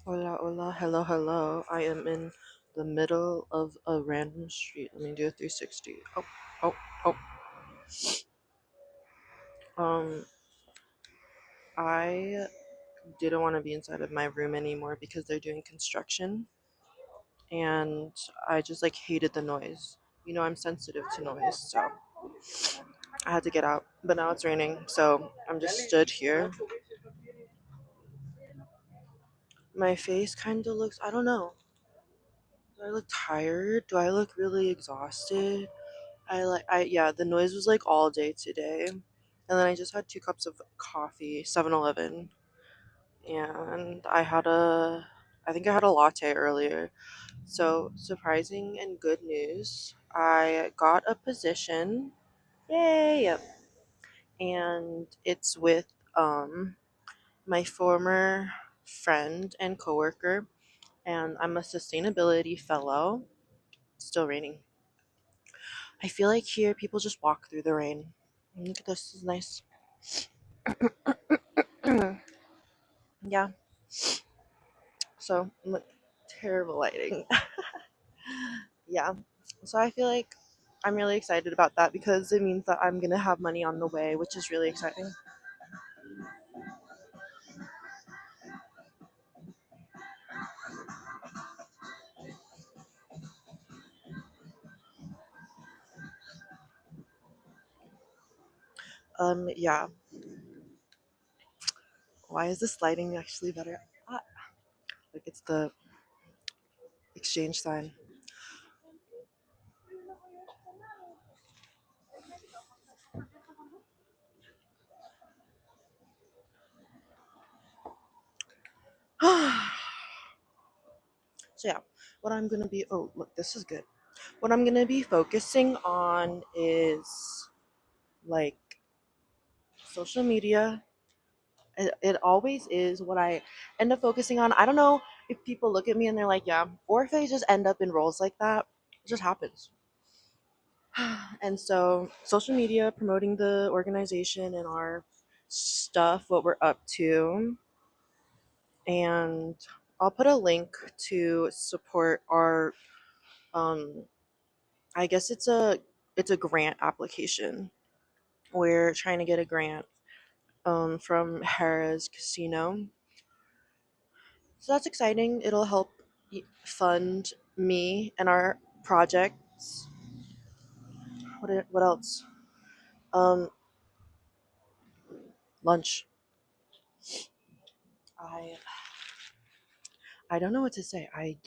Hola, hola, hello, hello. I am in the middle of a random street. Let me do a 360. Oh, oh, oh. Um, I didn't want to be inside of my room anymore because they're doing construction, and I just like hated the noise. You know, I'm sensitive to noise, so I had to get out. But now it's raining, so I'm just stood here. My face kind of looks, I don't know. Do I look tired? Do I look really exhausted? Yeah, the noise was like all day today. And then I just had 2 cups of coffee, 7-Eleven, and I think I had a latte earlier. So, surprising and good news. I got a position. Yay! Yep. And it's with my former friend and coworker, and I'm a sustainability fellow. It's still raining. I feel like here people just walk through the rain. Look at this, is nice. Yeah, so look, terrible lighting. Yeah, so I feel like I'm really excited about that because it means that I'm gonna have money on the way, which is really exciting. Yeah, why is this lighting actually better? Ah, like it's the exchange sign. So yeah, what I'm gonna be, oh look, this is good. What I'm gonna be focusing on is like social media. It always is what I end up focusing on. I don't know if people look at me and they're like, yeah, or if they just end up in roles like that. It just happens. And so, social media, promoting the organization and our stuff, what we're up to. And I'll put a link to support our, um, I guess it's a grant application. We're trying to get a grant from Harrah's Casino. So that's exciting. It'll help fund me and our projects. What else? Um, Lunch. I I don't know what to say. I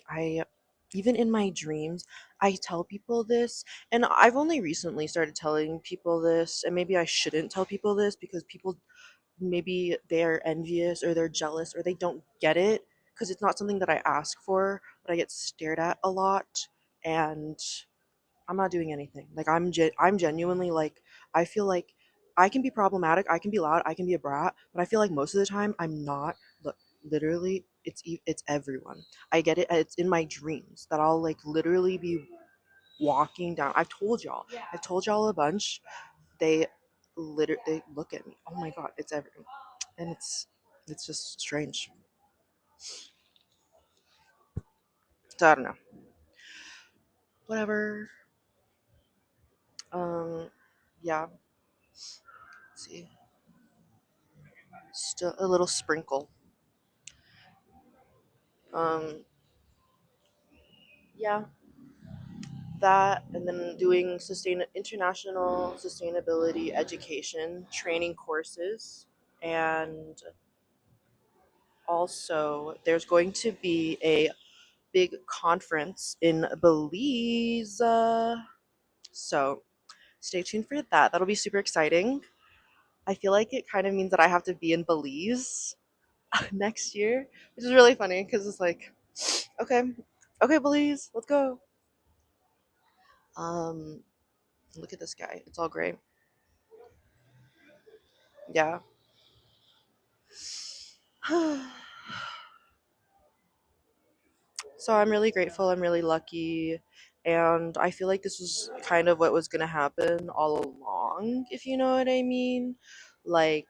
even in my dreams, I tell people this, and I've only recently started telling people this, and maybe I shouldn't tell people this because people maybe they're envious or they're jealous or they don't get it because it's not something that I ask for, but I get stared at a lot, and I'm not doing anything. Like I'm genuinely like I feel like I can be problematic, I can be loud, I can be a brat, but I feel like most of the time I'm not. Look, literally, it's everyone. I get it. It's in my dreams that I'll like literally be walking down. I've told y'all. I've told y'all a bunch. They they look at me. Oh my god, it's everyone, and it's just strange. So I don't know. Whatever. Yeah. Let's see. Still a little sprinkle. Um, yeah, that, and then doing international sustainability education training courses, and also there's going to be a big conference in Belize. So stay tuned for that. That'll be super exciting. I feel like it kind of means that I have to be in Belize next year, which is really funny because it's like, okay, okay, Belize, let's go. Um, Look at this guy. It's all gray. Yeah. So I'm really grateful. I'm really lucky. And I feel like this was kind of what was going to happen all along, if you know what I mean. Like,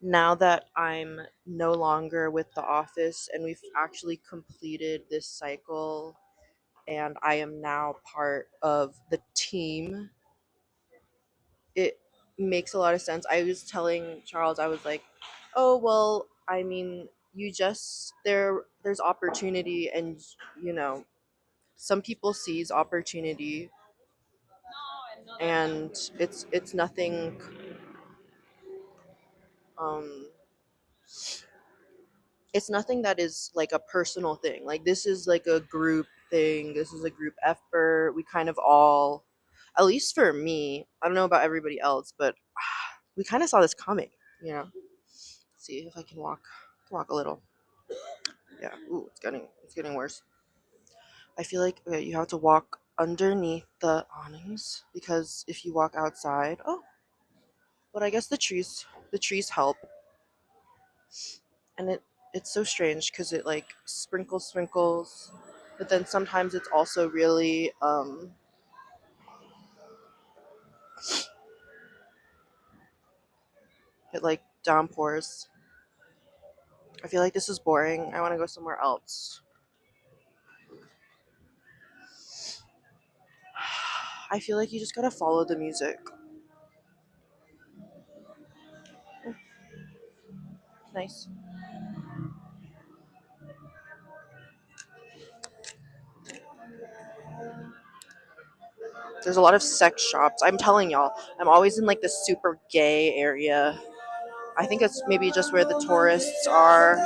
Now that I'm no longer with the office and we've actually completed this cycle and I am now part of the team, it makes a lot of sense. I was telling Charles, I was like, "Oh, well, I mean, you just there's opportunity and you know, some people seize opportunity and it's nothing um it's nothing that is like a personal thing. Like this is like a group thing. This is a group effort. We kind of all, at least for me, I don't know about everybody else, but we kind of saw this coming, you know. See if I can walk a little. Yeah. Ooh, it's getting worse. I feel like okay, you have to walk underneath the awnings because if you walk outside, oh, but I guess the trees help, and it's so strange because it like sprinkles, but then sometimes it's also really it like downpours. I feel like this is boring. I want to go somewhere else. I feel like you just gotta follow the music. Nice. There's a lot of sex shops. I'm telling y'all, I'm always in like the super gay area. I think it's maybe just where the tourists are.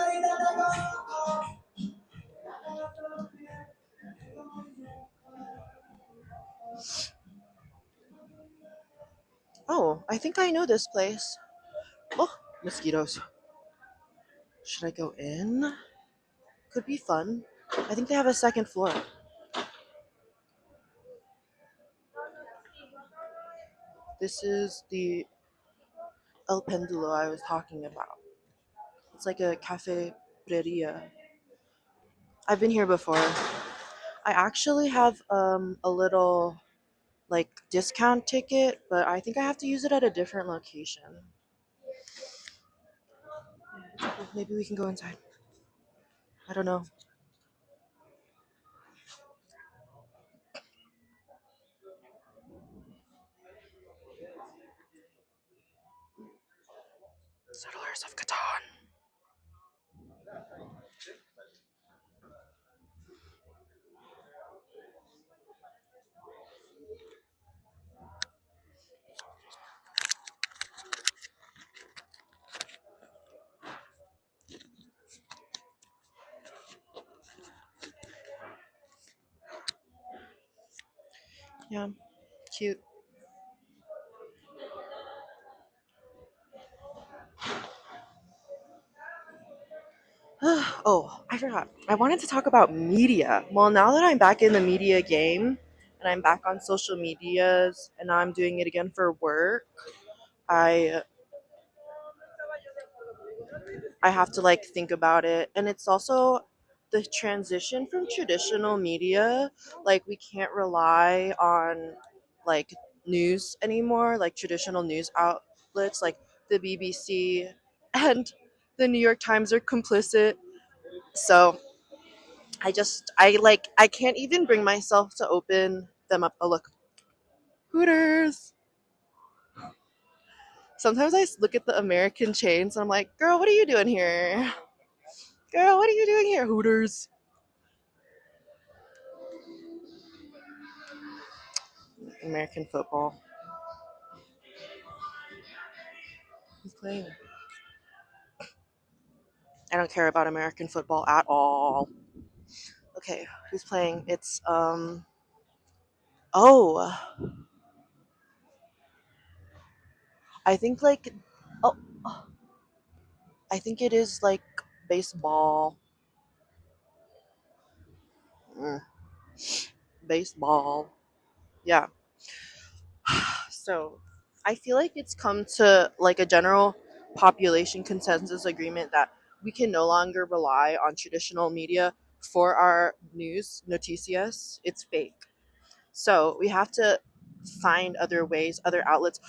Oh, I think I know this place. Oh, mosquitoes. Should I go in? Could be fun. I think they have a second floor. This is the El Pendulo I was talking about. It's like a cafeteria. I've been here before. I actually have a little like discount ticket, but I think I have to use it at a different location. Maybe we can go inside. I don't know. Settlers of Catan. Yeah, cute. Oh, I forgot. I wanted to talk about media. Well, now that I'm back in the media game and I'm back on social medias and I'm doing it again for work, I I have to like think about it. And it's also the transition from traditional media. Like we can't rely on like news anymore, like traditional news outlets like the BBC and the New York Times are complicit. So I can't even bring myself to open them up. Oh look, Hooters. Sometimes look at the American chains and I'm like, girl, what are you doing here? Girl, what are you doing here? Hooters. American football. Who's playing? I don't care about American football at all. Okay, who's playing? It's oh, I think like oh, I think it is like baseball. Mm, baseball. Yeah. So, I feel like it's come to like a general population consensus agreement that we can no longer rely on traditional media for our news, noticias. It's fake. So, we have to find other ways, other outlets.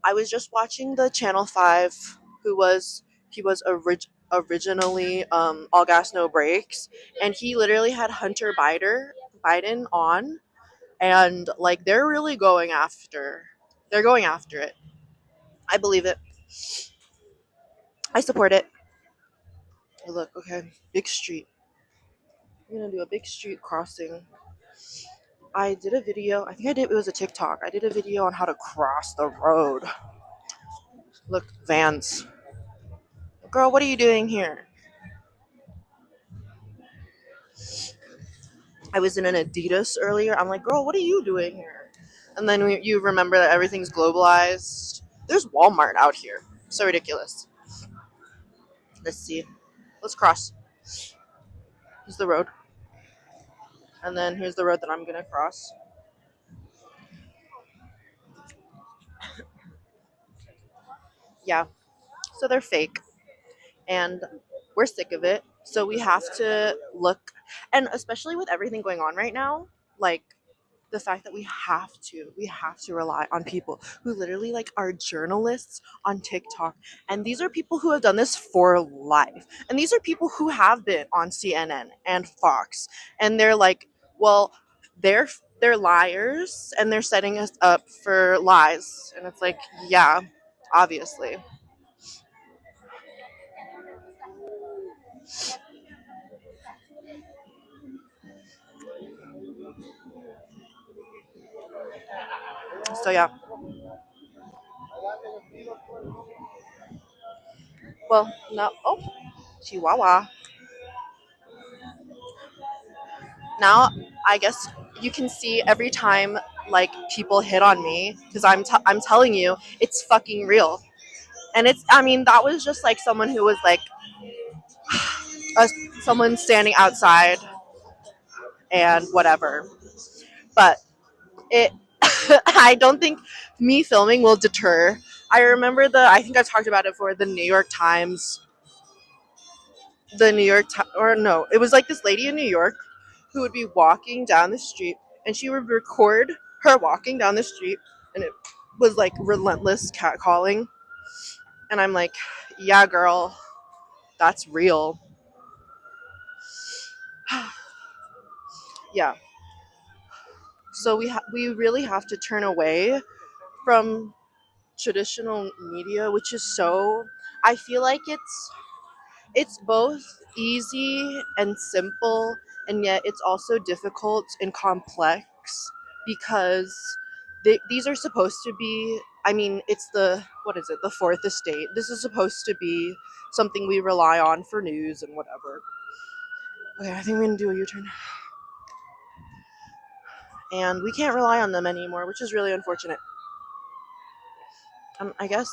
I was just watching the Channel 5 who was He was originally All Gas No Brakes, and he literally had Hunter Biden on, and like they're going after it. I believe it. I support it. Oh, look, okay, big street. I'm gonna do a big street crossing. I did a video. I think I did. It was a TikTok. I did a video on how to cross the road. Look, vans. Girl, what are you doing here? I was in an Adidas earlier. I'm like, girl, what are you doing here? And then you remember that everything's globalized. There's Walmart out here. So ridiculous. Let's see. Let's cross. Here's the road. And then here's the road that I'm going to cross. Yeah. So they're fake. And we're sick of it. So we have to look. And especially with everything going on right now, like, the fact that we have to rely on people who literally like are journalists on TikTok, and these are people who have done this for life, and these are people who have been on CNN and Fox, and they're like, well, they're liars, and they're setting us up for lies, and it's like, yeah, obviously. So yeah, well, no, oh, Chihuahua. Now I guess you can see every time like people hit on me because I'm telling you it's fucking real. And it's, I mean, that was just like someone who was like a, someone standing outside and whatever. But it I don't think me filming will deter. I think I've talked about it for the New York Times, or no, it was like this lady in New York who would be walking down the street, and she would record her walking down the street, and it was like relentless catcalling. And I'm like, yeah, girl, that's real. Yeah. So we really have to turn away from traditional media, which is so, I feel like it's both easy and simple, and yet it's also difficult and complex because these are supposed to be, I mean, it's the, what is it, the fourth estate. This is supposed to be something we rely on for news and whatever. Okay, I think we're gonna do a U-turn. And we can't rely on them anymore, which is really unfortunate. I guess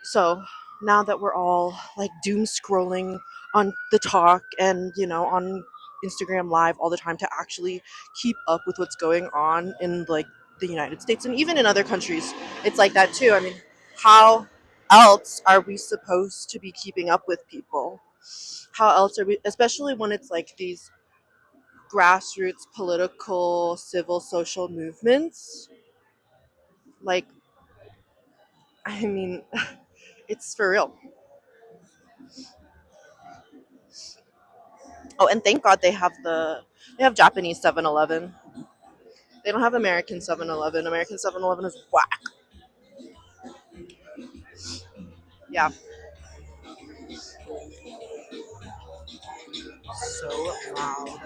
so. Now that we're all like doom scrolling on the talk and on Instagram Live all the time to actually keep up with what's going on in like the United States and even in other countries, it's like that too. I mean, how else are we supposed to be keeping up with people? How else are we, especially when it's like these grassroots political, civil, social movements? Like, I mean, it's for real. Oh, and thank God they have Japanese 7-Eleven. They don't have American 7-Eleven. American 7-Eleven is whack. Yeah, so loud.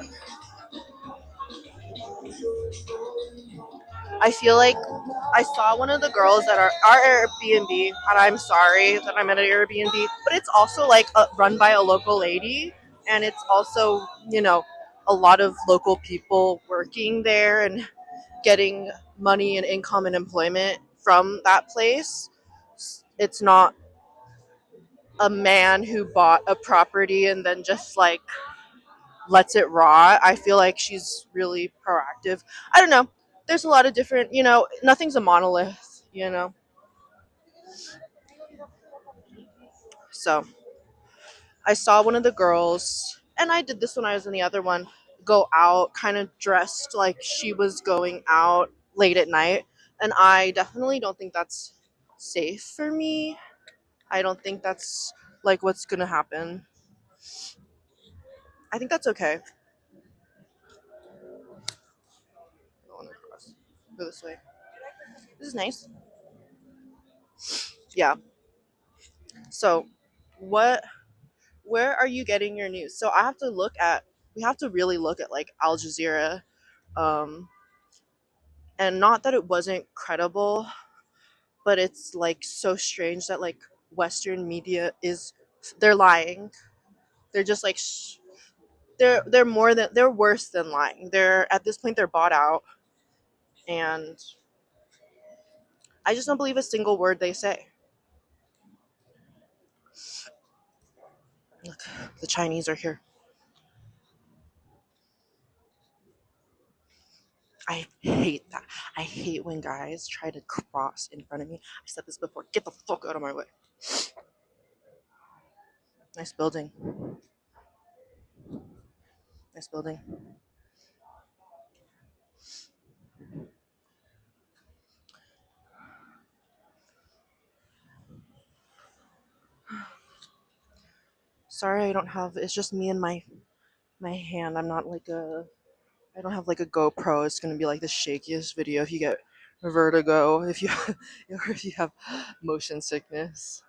I feel like I saw one of the girls at our Airbnb, and I'm sorry that I'm at an Airbnb, but it's also like run by a local lady, and it's also a lot of local people working there and getting money and income and employment from that place. It's not a man who bought a property and then just like lets it rot. I feel like she's really proactive. I don't know. There's a lot of different, nothing's a monolith, So I saw one of the girls, and I did this when I was in the other one, go out kind of dressed like she was going out late at night. And I definitely don't think that's safe for me. I don't think that's like what's gonna happen. I think that's okay. I don't want to cross. Go this way. This is nice. Yeah. So, what? Where are you getting your news? So I have to look at. We have to really look at like Al Jazeera, um, and not that it wasn't credible, but it's like so strange that like Western media is they're lying. They're just like they're worse than lying. They're at this point they're bought out, and I just don't believe a single word they say. Look, the Chinese are here. I hate that. I hate when guys try to cross in front of me. I said this before. Get the fuck out of my way. Nice building. Nice building. Sorry, I don't have. It's just me and my hand. I'm not like a. I don't have like a GoPro. It's gonna be like the shakiest video if you get vertigo. If you or if you have motion sickness.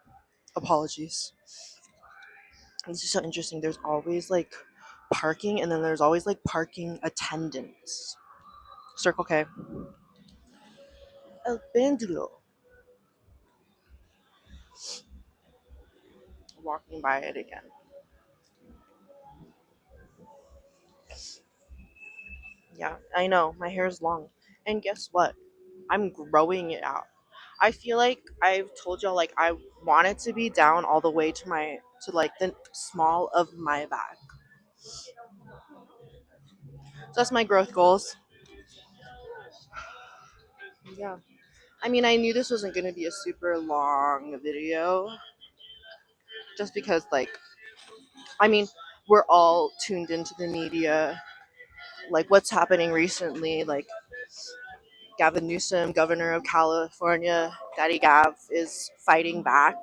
Apologies. This is so interesting. There's always like parking, and then there's always like parking attendants. Circle K. El Pendulo. Walking by it again. Yeah, I know. My hair is long. And guess what? I'm growing it out. I feel like I've told y'all like I want it to be down all the way to my to like the small of my back. So that's my growth goals. Yeah. I mean, I knew this wasn't going to be a super long video just because like I mean, we're all tuned into the media, like what's happening recently, like Gavin Newsom, governor of California, Daddy Gav is fighting back,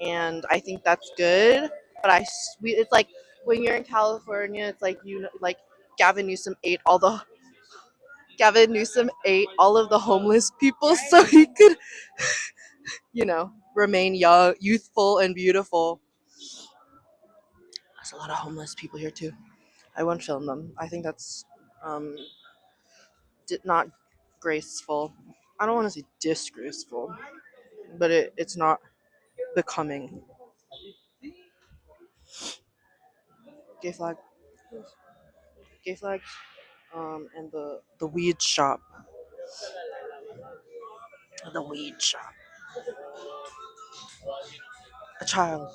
and I think that's good. But it's like when you're in California, it's like like Gavin Newsom ate all the Gavin Newsom ate all of the homeless people so he could, remain young, youthful, and beautiful. There's a lot of homeless people here too. I won't film them. I think that's um, not graceful. I don't want to say disgraceful, but it's not becoming. Gay flag, gay flag, and the weed shop, the weed shop. A child.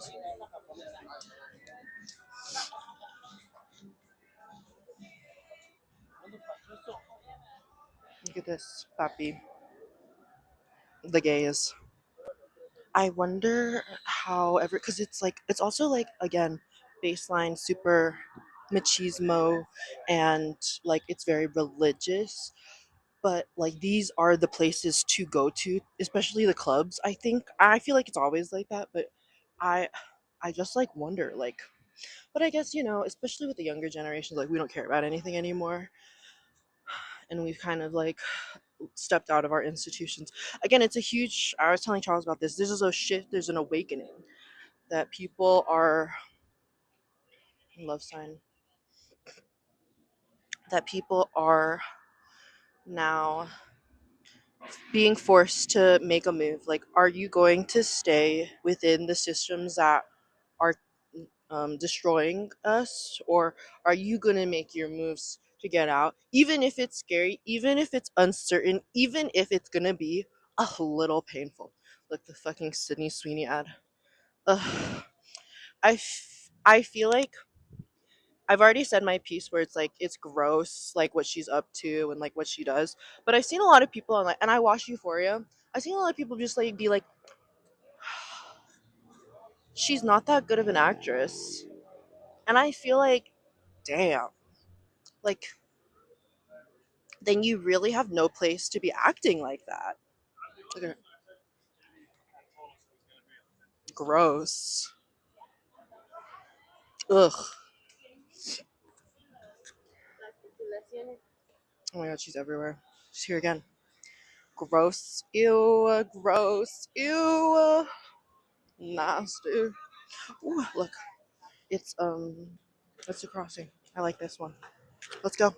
Look at this, papi. The gays. I wonder how ever because it's like it's also like again baseline super machismo and like it's very religious, but like these are the places to go to, especially the clubs. I feel like it's always like that, but I I just like wonder like, but I guess especially with the younger generations, like we don't care about anything anymore, and we've kind of like stepped out of our institutions. Again, it's a huge. I was telling Charles about this. This is a shift. There's an awakening that people are love sign that people are now being forced to make a move. Like, are you going to stay within the systems that are destroying us, or are you going to make your moves to get out, even if it's scary, even if it's uncertain, even if it's going to be a little painful? Look, the fucking Sydney Sweeney ad. Ugh. I feel like I've already said my piece where it's like it's gross, like what she's up to and like what she does. But I've seen a lot of people on like, and I watch Euphoria. I've seen a lot of people just like be like, she's not that good of an actress, and I feel like, damn, like then you really have no place to be acting like that. Okay. Gross. Ugh. Oh my god, she's everywhere. She's here again. Gross. Ew. Gross. Ew. Nasty. Ooh, look. It's a crossing. I like this one. Let's go.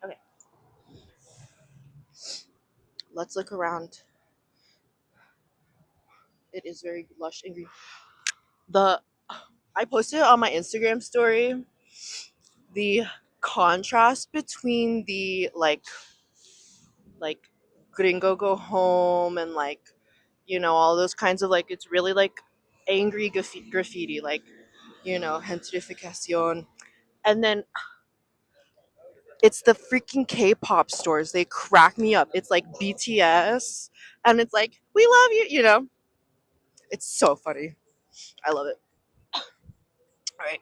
Okay. Let's look around. It is very lush and green. The I posted on my Instagram story the contrast between the like gringo go home and like all those kinds of like it's really like angry graffiti like gentrification, and then it's the freaking K-pop stores. They crack me up. It's like BTS and it's like we love you. It's so funny. I love it. All right,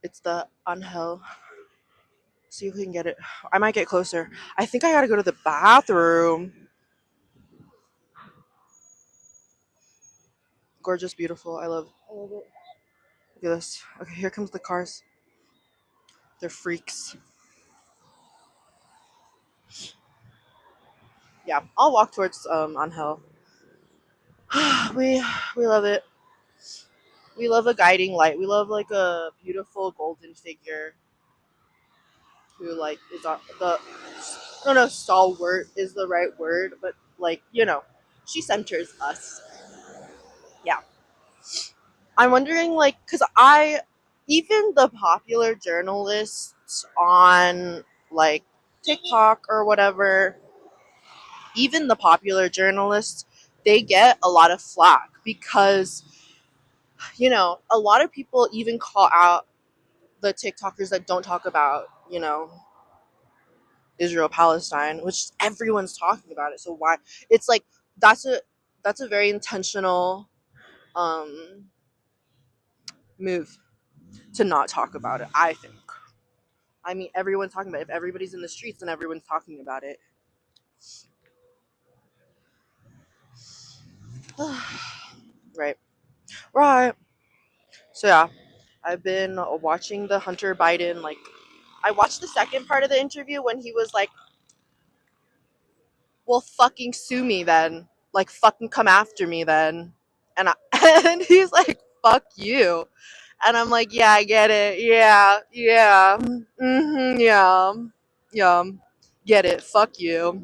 it's the Angel. See if we can get it. I might get closer. I think I gotta go to the bathroom. Gorgeous, beautiful. I love it. Look at this. Okay, here comes the cars. They're freaks. Yeah, I'll walk towards Angel. we we love it. We love a guiding light. We love like a beautiful golden figure who like is the no no stalwart is the right word, but like she centers us. Yeah, I'm wondering like because I even the popular journalists on like TikTok or whatever, even the popular journalists, they get a lot of flack because a lot of people even call out the TikTokers that don't talk about Israel Palestine, which everyone's talking about it. So why? It's like that's a that's a very intentional um move to not talk about it. I think. I mean, everyone's talking about it. If everybody's in the streets, then everyone's talking about it. Right. Right. So yeah, I've been watching the Hunter Biden like I watched the second part of the interview when he was like, "Well, fucking sue me then. Like fucking come after me then." And and he's like, "Fuck you." And I'm like, "Yeah, I get it. Yeah. Yeah. Yeah. Yeah. Get it. Fuck you."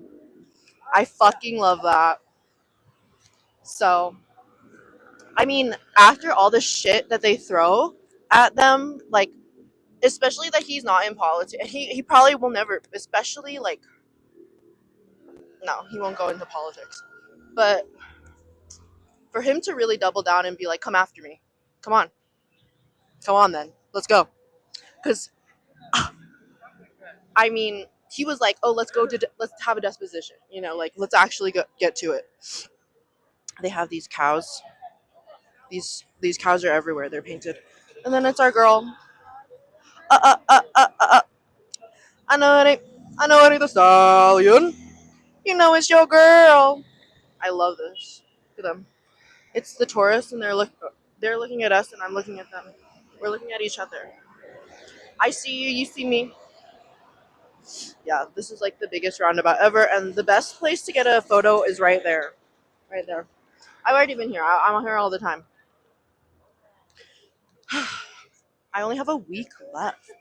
I fucking love that. So, I mean, after all the shit that they throw at them, like especially that he's not in politics. He probably will never, especially like no, he won't go into politics. But for him to really double down and be like, "Come after me, come on, then let's go," because I mean, he was like, "Oh, let's have a disposition," like let's actually get to it. They have these cows. These cows are everywhere. They're painted, and then it's our girl. Uh uh uh uh uh. uh. I know it ain't the stallion. It's your girl. I love this. Look at them. It's the tourists, and they're looking at us, and I'm looking at them. We're looking at each other. I see you, you see me. Yeah, this is like the biggest roundabout ever, and the best place to get a photo is right there. Right there. I've already been here. I'm here all the time. I only have a week left.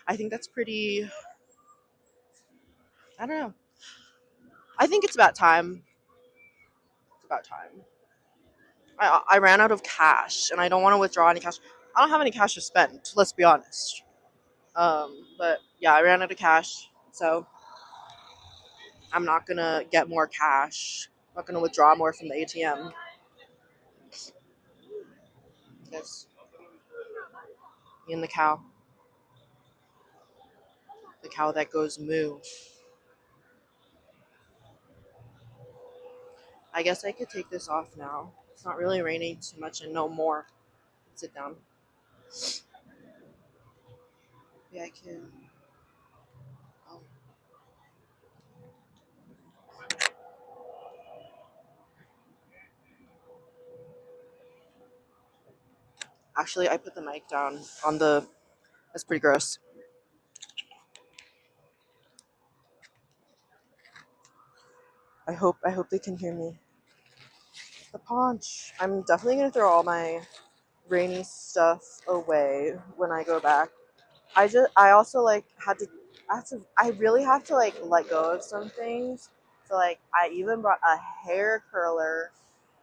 I think that's pretty. I don't know. I think it's about time. It's about time. I ran out of cash, and I don't want to withdraw any cash. I don't have any cash to spend. Let's be honest. But yeah, I ran out of cash, so I'm not gonna get more cash. I'm not gonna withdraw more from the ATM. Yes, me and the cow that goes moo. I guess I could take this off now. It's not really raining too much and no more. Sit down. maybe I can. Oh. Actually, I put the mic down on the. That's pretty gross. I hope they can hear me. The paunch. I'm definitely gonna throw all my rainy stuff away when I go back. I also like I really have to like let go of some things. So like I even brought a hair curler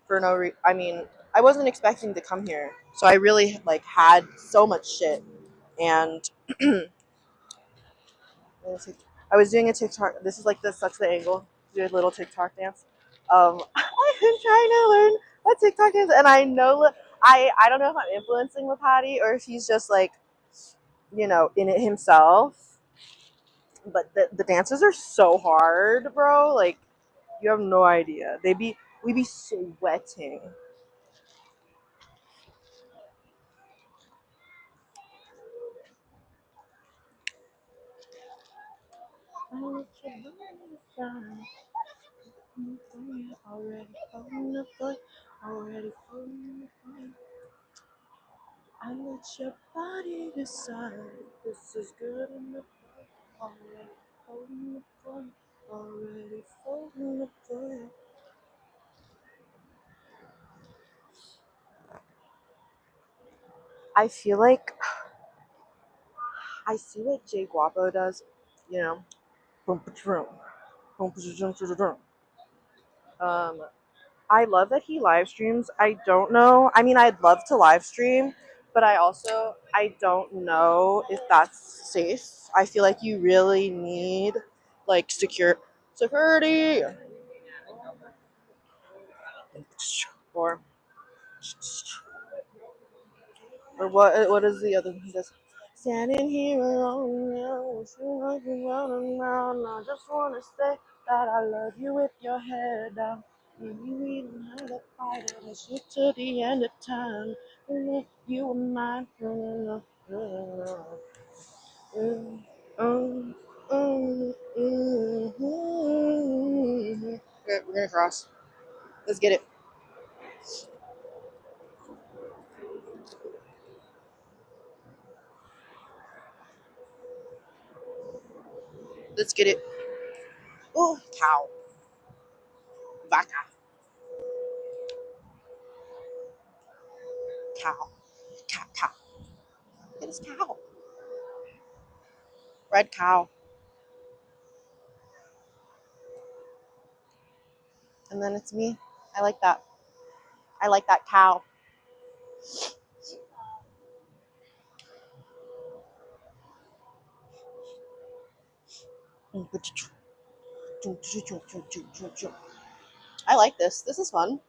for no I mean, I wasn't expecting to come here. So I really like had so much shit and I was doing a TikTok. This is like the such the angle. Do a little TikTok dance. I've been trying to learn what TikTok is, and I know I don't know if I'm influencing Lapati or if he's just like in it himself. But the dances are so hard, bro. Like you have no idea. We be sweating. Already I let your body decide this is good enough. Already falling apart. Already falling apart. I feel like I see what Jay Guapo does, you know. Boom, ba-drum, boom, ba-drum, ba-drum. Um, I love that he live streams. I don't know. I mean, I'd love to live stream, but I don't know if that's safe. I feel like you really need like security or what is the other one he does? Standing here alone now, wishing I could run around. I just wanna say that I love you with your head down. You even had a fight and it's you to the end of time. And if you were mine, Okay, we're gonna cross. Let's get it. Let's get it. Oh, cow, vaca, cow, cow. It is cow. Red cow. And then it's me. I like that. I like that cow. I like this. This is fun.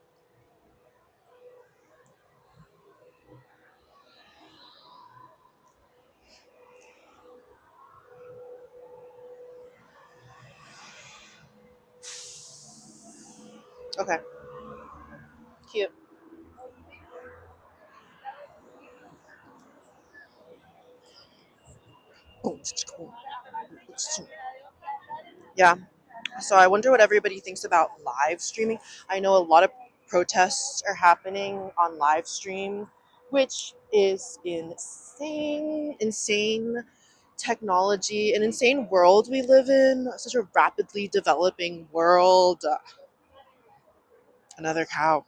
Okay, cute. Yeah. So I wonder what everybody thinks about live streaming. I know a lot of protests are happening on live stream, which is insane technology, an insane world we live in, such a rapidly developing world. Another cow.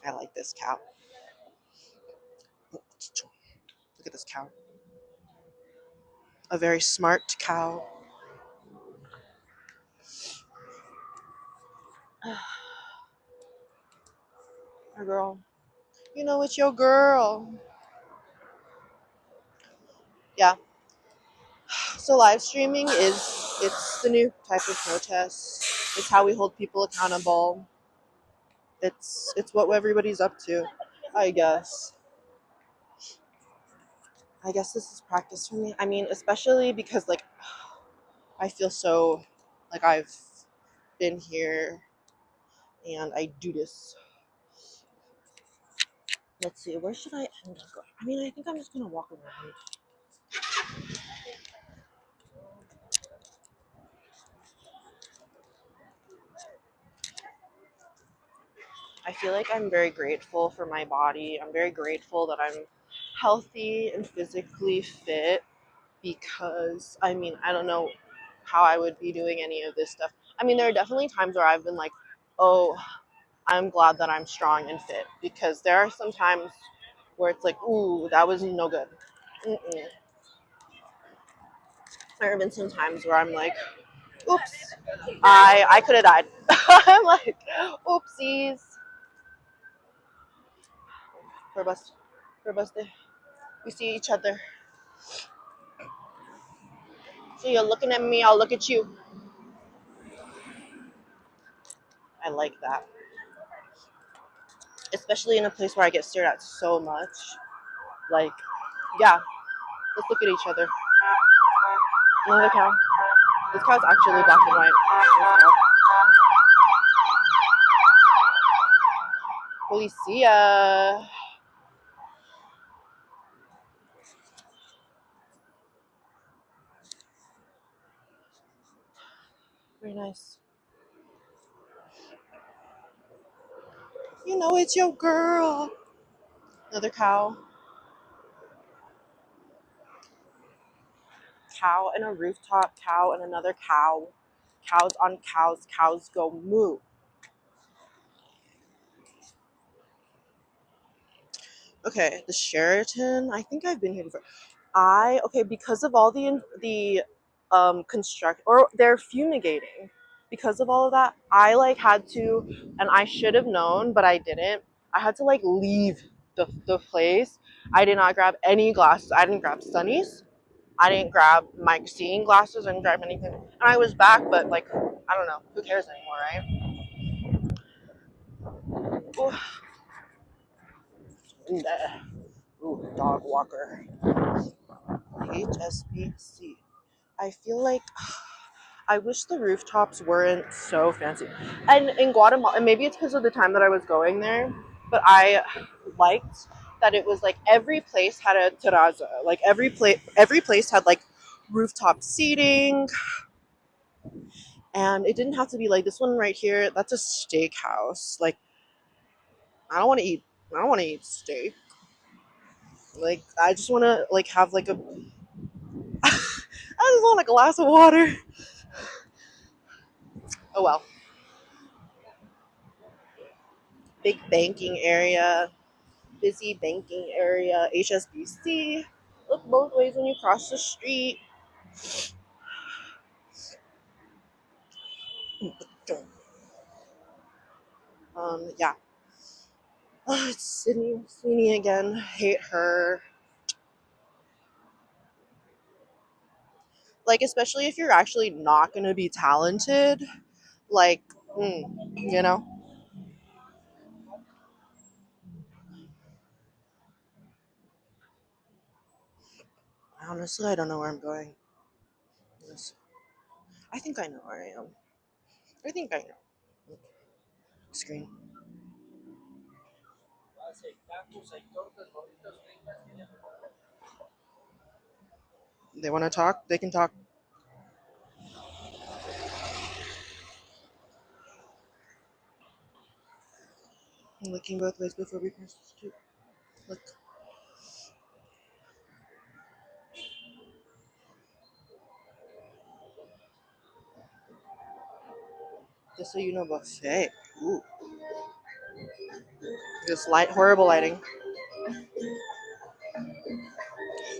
I like this cow. Look at this cow. A very smart cow. A girl. You know it's your girl. Yeah. So live streaming it's the new type of protest. It's how we hold people accountable. It's what everybody's up to, I guess. I guess this is practice for me. I mean, especially because like I feel so like I've been here and I do this Let's see, where should I end up going? I mean, I think I'm just gonna walk around. I feel like I'm very grateful for my body. I'm very grateful that I'm healthy and physically fit because I mean, I don't know how I would be doing any of this stuff. I mean, there are definitely times where I've been like, oh, I'm glad that I'm strong and fit because there are some times where it's like, ooh, that was no good. Mm-mm. There have been some times where I'm like, oops, I could have died. I'm like, oopsies. For bus, for bus day. We see each other. So you're looking at me, I'll look at you. I like that. Especially in a place where I get stared at so much. Like, yeah, let's look at each other. Another cow. This cow's actually black and white. This cow. Policia. Very nice. You know it's your girl. Another cow. Cow and a rooftop. Cow and another cow. Cows on cows. Cows go moo. Okay, the Sheraton. I think I've been here before. Okay, because of all the construct, or they're fumigating. Because of all of that, I like had to, and I should have known, but I didn't. I had to like leave the place. I did not grab any glasses. I didn't grab sunnies. I didn't grab my seeing glasses. I didn't grab anything. And I was back, but like I don't know. Who cares anymore, right? Ooh, ooh, dog walker. HSBC. I feel like I wish the rooftops weren't so fancy. And in Guatemala, and maybe it's because of the time that I was going there, but I liked that it was like every place had a terraza. Like every place had like rooftop seating, and it didn't have to be like this one right here. That's a steakhouse. Like I don't want to eat. I don't want to eat steak. Like I just want to like have like a. I just want a glass of water. Oh well. Big banking area, busy banking area, HSBC. Look both ways when you cross the street. Yeah. Oh, it's Sydney Sweeney again. Hate her. Like, especially if you're actually not gonna be talented. Like, you know. Honestly, I don't know where I'm going. I think I know where I am. I think I know. Screen. They want to talk. They can talk. I'm looking both ways before we cross the street. Look. Just so you know, buffet. Ooh. This light, horrible lighting.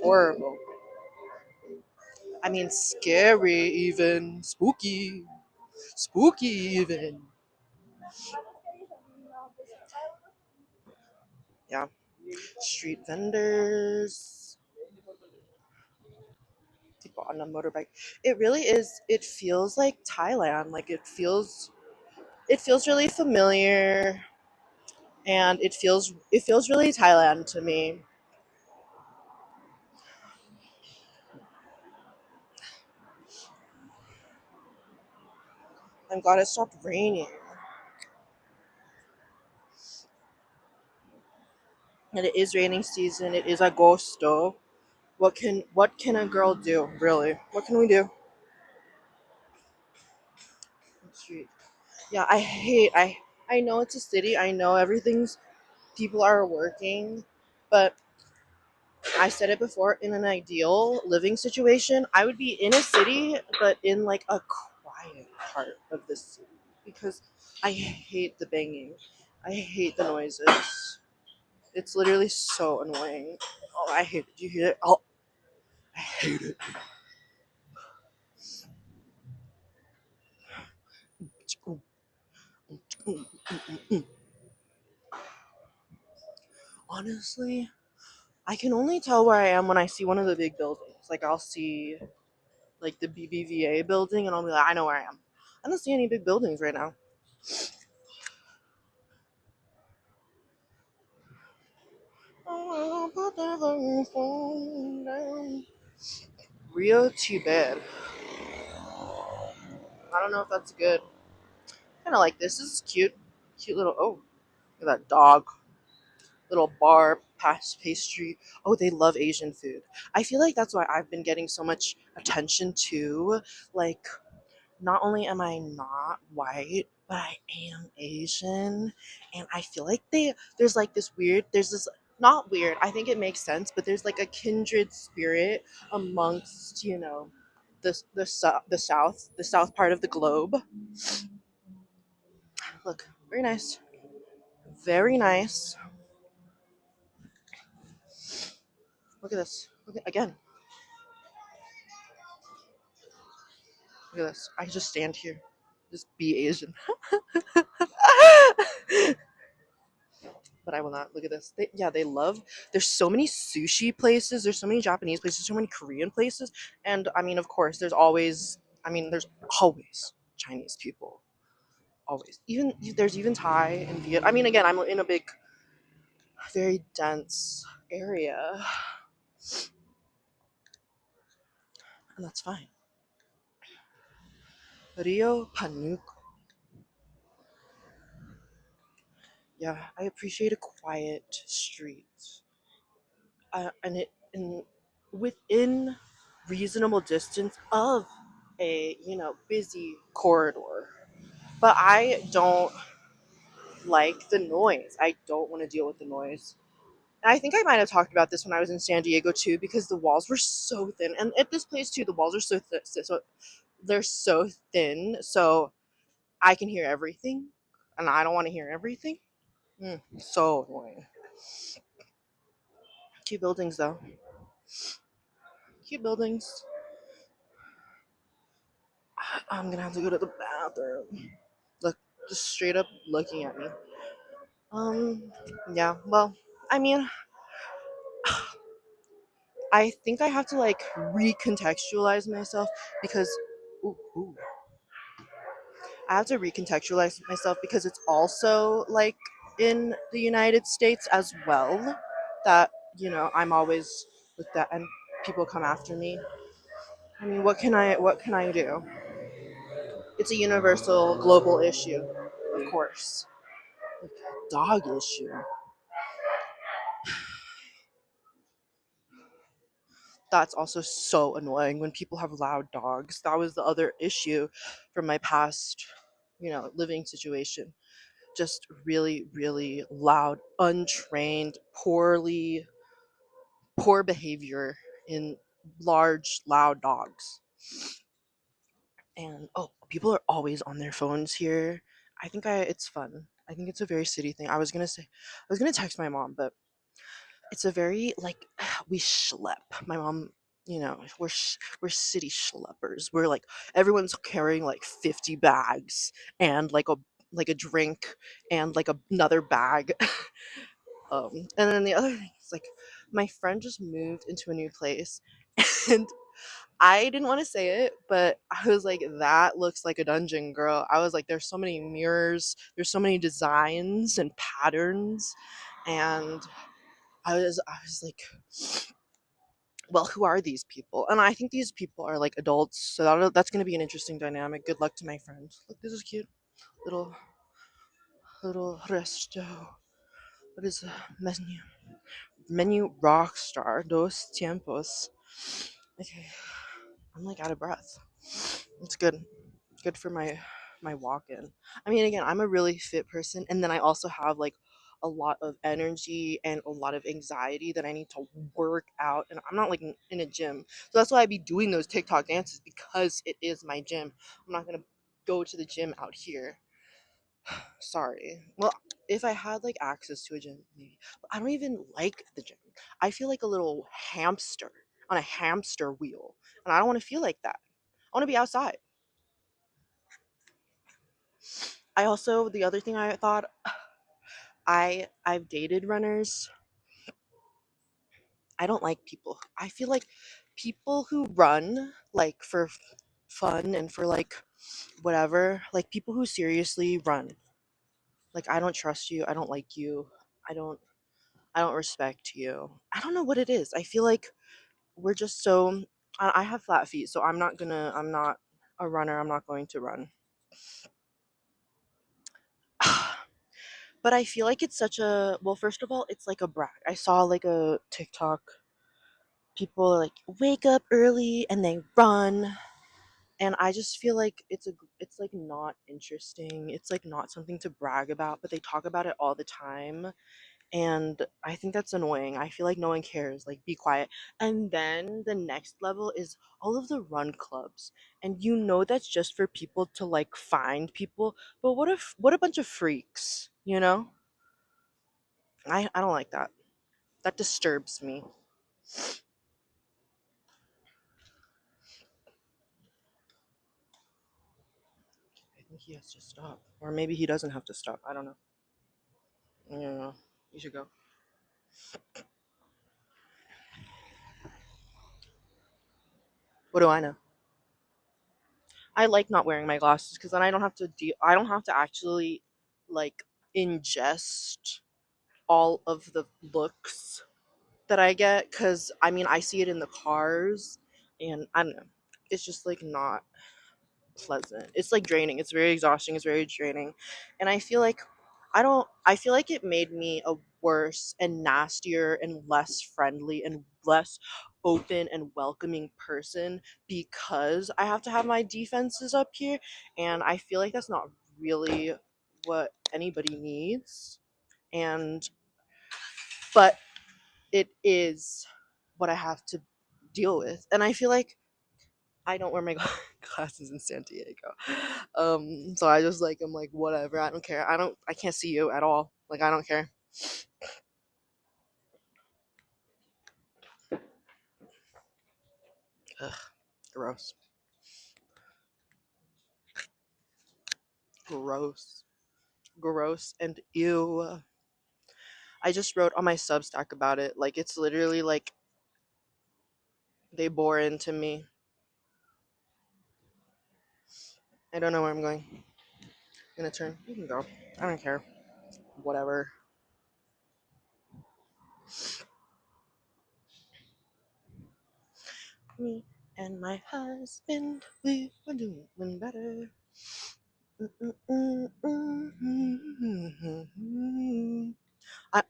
Horrible. I mean, scary even. Spooky. Spooky even. Yeah. Street vendors. People on a motorbike. It really is. It feels like Thailand. Like It feels really familiar, and it feels really Thailand to me. I'm glad it stopped raining. And it is raining season. It is agosto. What can a girl do, really? What can we do? Street. Yeah, I know it's a city. I know everything's people are working, but I said it before, in an ideal living situation, I would be in a city, but in like a quiet part of the city because I hate the banging. I hate the noises. It's literally so annoying. Oh, I hate it. Do you hear it? Oh, I hate it. Honestly, I can only tell where I am when I see one of the big buildings. Like I'll see like the BBVA building, and I'll be like, I know where I am. I don't see any big buildings right now. Rio Tibet. I don't know if that's good. Kind of like this. This is cute. Cute little. Oh, look at that dog. Little bar, pastry. Oh, they love Asian food. I feel like that's why I've been getting so much attention to. Like, not only am I not white, but I am Asian, and I feel like there's like this weird. There's this not weird. I think it makes sense, but there's like a kindred spirit amongst the south part of the globe. Look, very nice, very nice. Look at this. Look at, again. Look at this. I can just stand here, just be Asian. But I will not. Look at this. Yeah, they love. There's so many sushi places. There's so many Japanese places. So many Korean places. And I mean, of course, there's always. I mean, there's always Chinese people. Always. Even there's even Thai and Viet. I mean, again, I'm in a big, very dense area, and that's fine. Rio Panuco. Yeah, I appreciate a quiet street. And it in within reasonable distance of a busy corridor. But I don't like the noise. I don't want to deal with the noise. And I think I might have talked about this when I was in San Diego too, because the walls were so thin, and at this place too, the walls are so so they're so thin, so I can hear everything, and I don't want to hear everything. So annoying. Cute buildings though. Cute buildings. I'm gonna have to go to the bathroom. Look, just straight up looking at me. Um, yeah, well, I mean, I think I have to like recontextualize myself because, ooh, ooh, I have to recontextualize myself because it's also like in the United States as well that, I'm always with that and people come after me. I mean, what can I do? It's a universal global issue, of course. Like, dog issue. That's also so annoying when people have loud dogs. That was the other issue from my past, living situation. Just really, really loud, untrained, poor behavior in large, loud dogs. And oh, people are always on their phones here. It's fun. I think it's a very city thing. I was gonna text my mom, but it's a very like we schlep. My mom, we're city schleppers. We're like everyone's carrying like 50 bags and like a drink and like another bag. And then the other thing is like my friend just moved into a new place, and I didn't want to say it, but I was like, that looks like a dungeon, girl. I was like, there's so many mirrors, there's so many designs and patterns, and I was like, well, who are these people? And I think these people are like adults, so that's going to be an interesting dynamic. Good luck to my friend. Look, this is cute. Little resto, What is menu? Menu Rockstar Dos Tiempos. Okay, I'm like out of breath. It's good. Good for my walk-in. I mean, again, I'm a really fit person, and then I also have like a lot of energy and a lot of anxiety that I need to work out, and I'm not like in a gym, so that's why I be doing those TikTok dances because it is my gym. I'm not gonna go to the gym out here. Sorry. Well, if I had like access to a gym, maybe. But I don't even like the gym. I feel like a little hamster on a hamster wheel, and I don't want to feel like that. I want to be outside. I also the other thing I thought I've dated runners. I don't like people. I feel like people who run like for fun and for like whatever, like people who seriously run. Like I don't trust you. I don't like you. I don't I don't respect you. I don't know what it is. I feel like we're just so I have flat feet, so I'm not a runner. I'm not going to run. But I feel like it's such a well, first of all, it's like a brag. I saw like a TikTok people like wake up early and they run, and I just feel like it's like not interesting. It's like not something to brag about, but they talk about it all the time, and I think that's annoying. I feel like no one cares. Like be quiet. And then the next level is all of the run clubs. And you know that's just for people to like find people, but what a bunch of freaks, you know? I don't like that. That disturbs me. I think he has to stop. Or maybe he doesn't have to stop. I don't know. Yeah, you should go. What do I know? I like not wearing my glasses because then I don't have to actually like ingest all of the looks that I get because I mean I see it in the cars and I don't know. It's just like not pleasant. It's like draining. It's very exhausting. It's very draining. And I feel like it made me a worse and nastier and less friendly and less open and welcoming person because I have to have my defenses up here and I feel like that's not really what anybody needs. And but it is what I have to deal with. And I feel like I don't wear my glasses in San Diego. So I just like I'm like whatever. I don't care. I can't see you at all. Like I don't care. Ugh, gross. Gross. Gross and ew. I just wrote on my Substack about it. Like it's literally like they bore into me. I don't know where I'm going. I'm gonna turn. You can go. I don't care. Whatever. Me and my husband, we were doing better.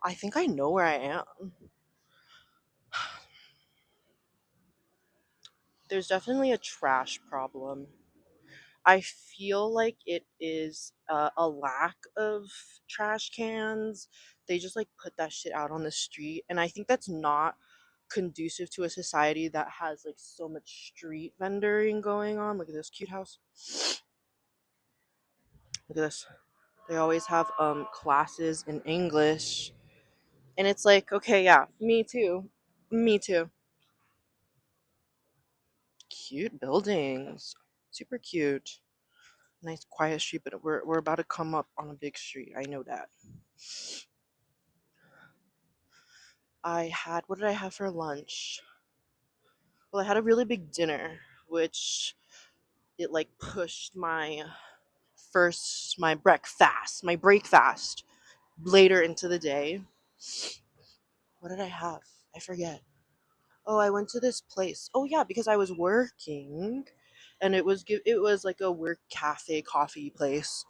I think I know where I am. There's definitely a trash problem. I feel like it is a lack of trash cans. They just like put that shit out on the street, and I think that's not conducive to a society that has like so much street vendoring going on. Look at this cute house. Look at this. They always have classes in English, and it's like, okay, yeah, me too. Me too. Cute buildings. Super cute. Nice quiet street, but we're about to come up on a big street. I know that. I had what did I have for lunch? Well, I had a really big dinner, which it like pushed my break fast later into the day. What did I have? I forget. Oh, I went to this place. Oh yeah, because I was working, and it was like a work cafe coffee place,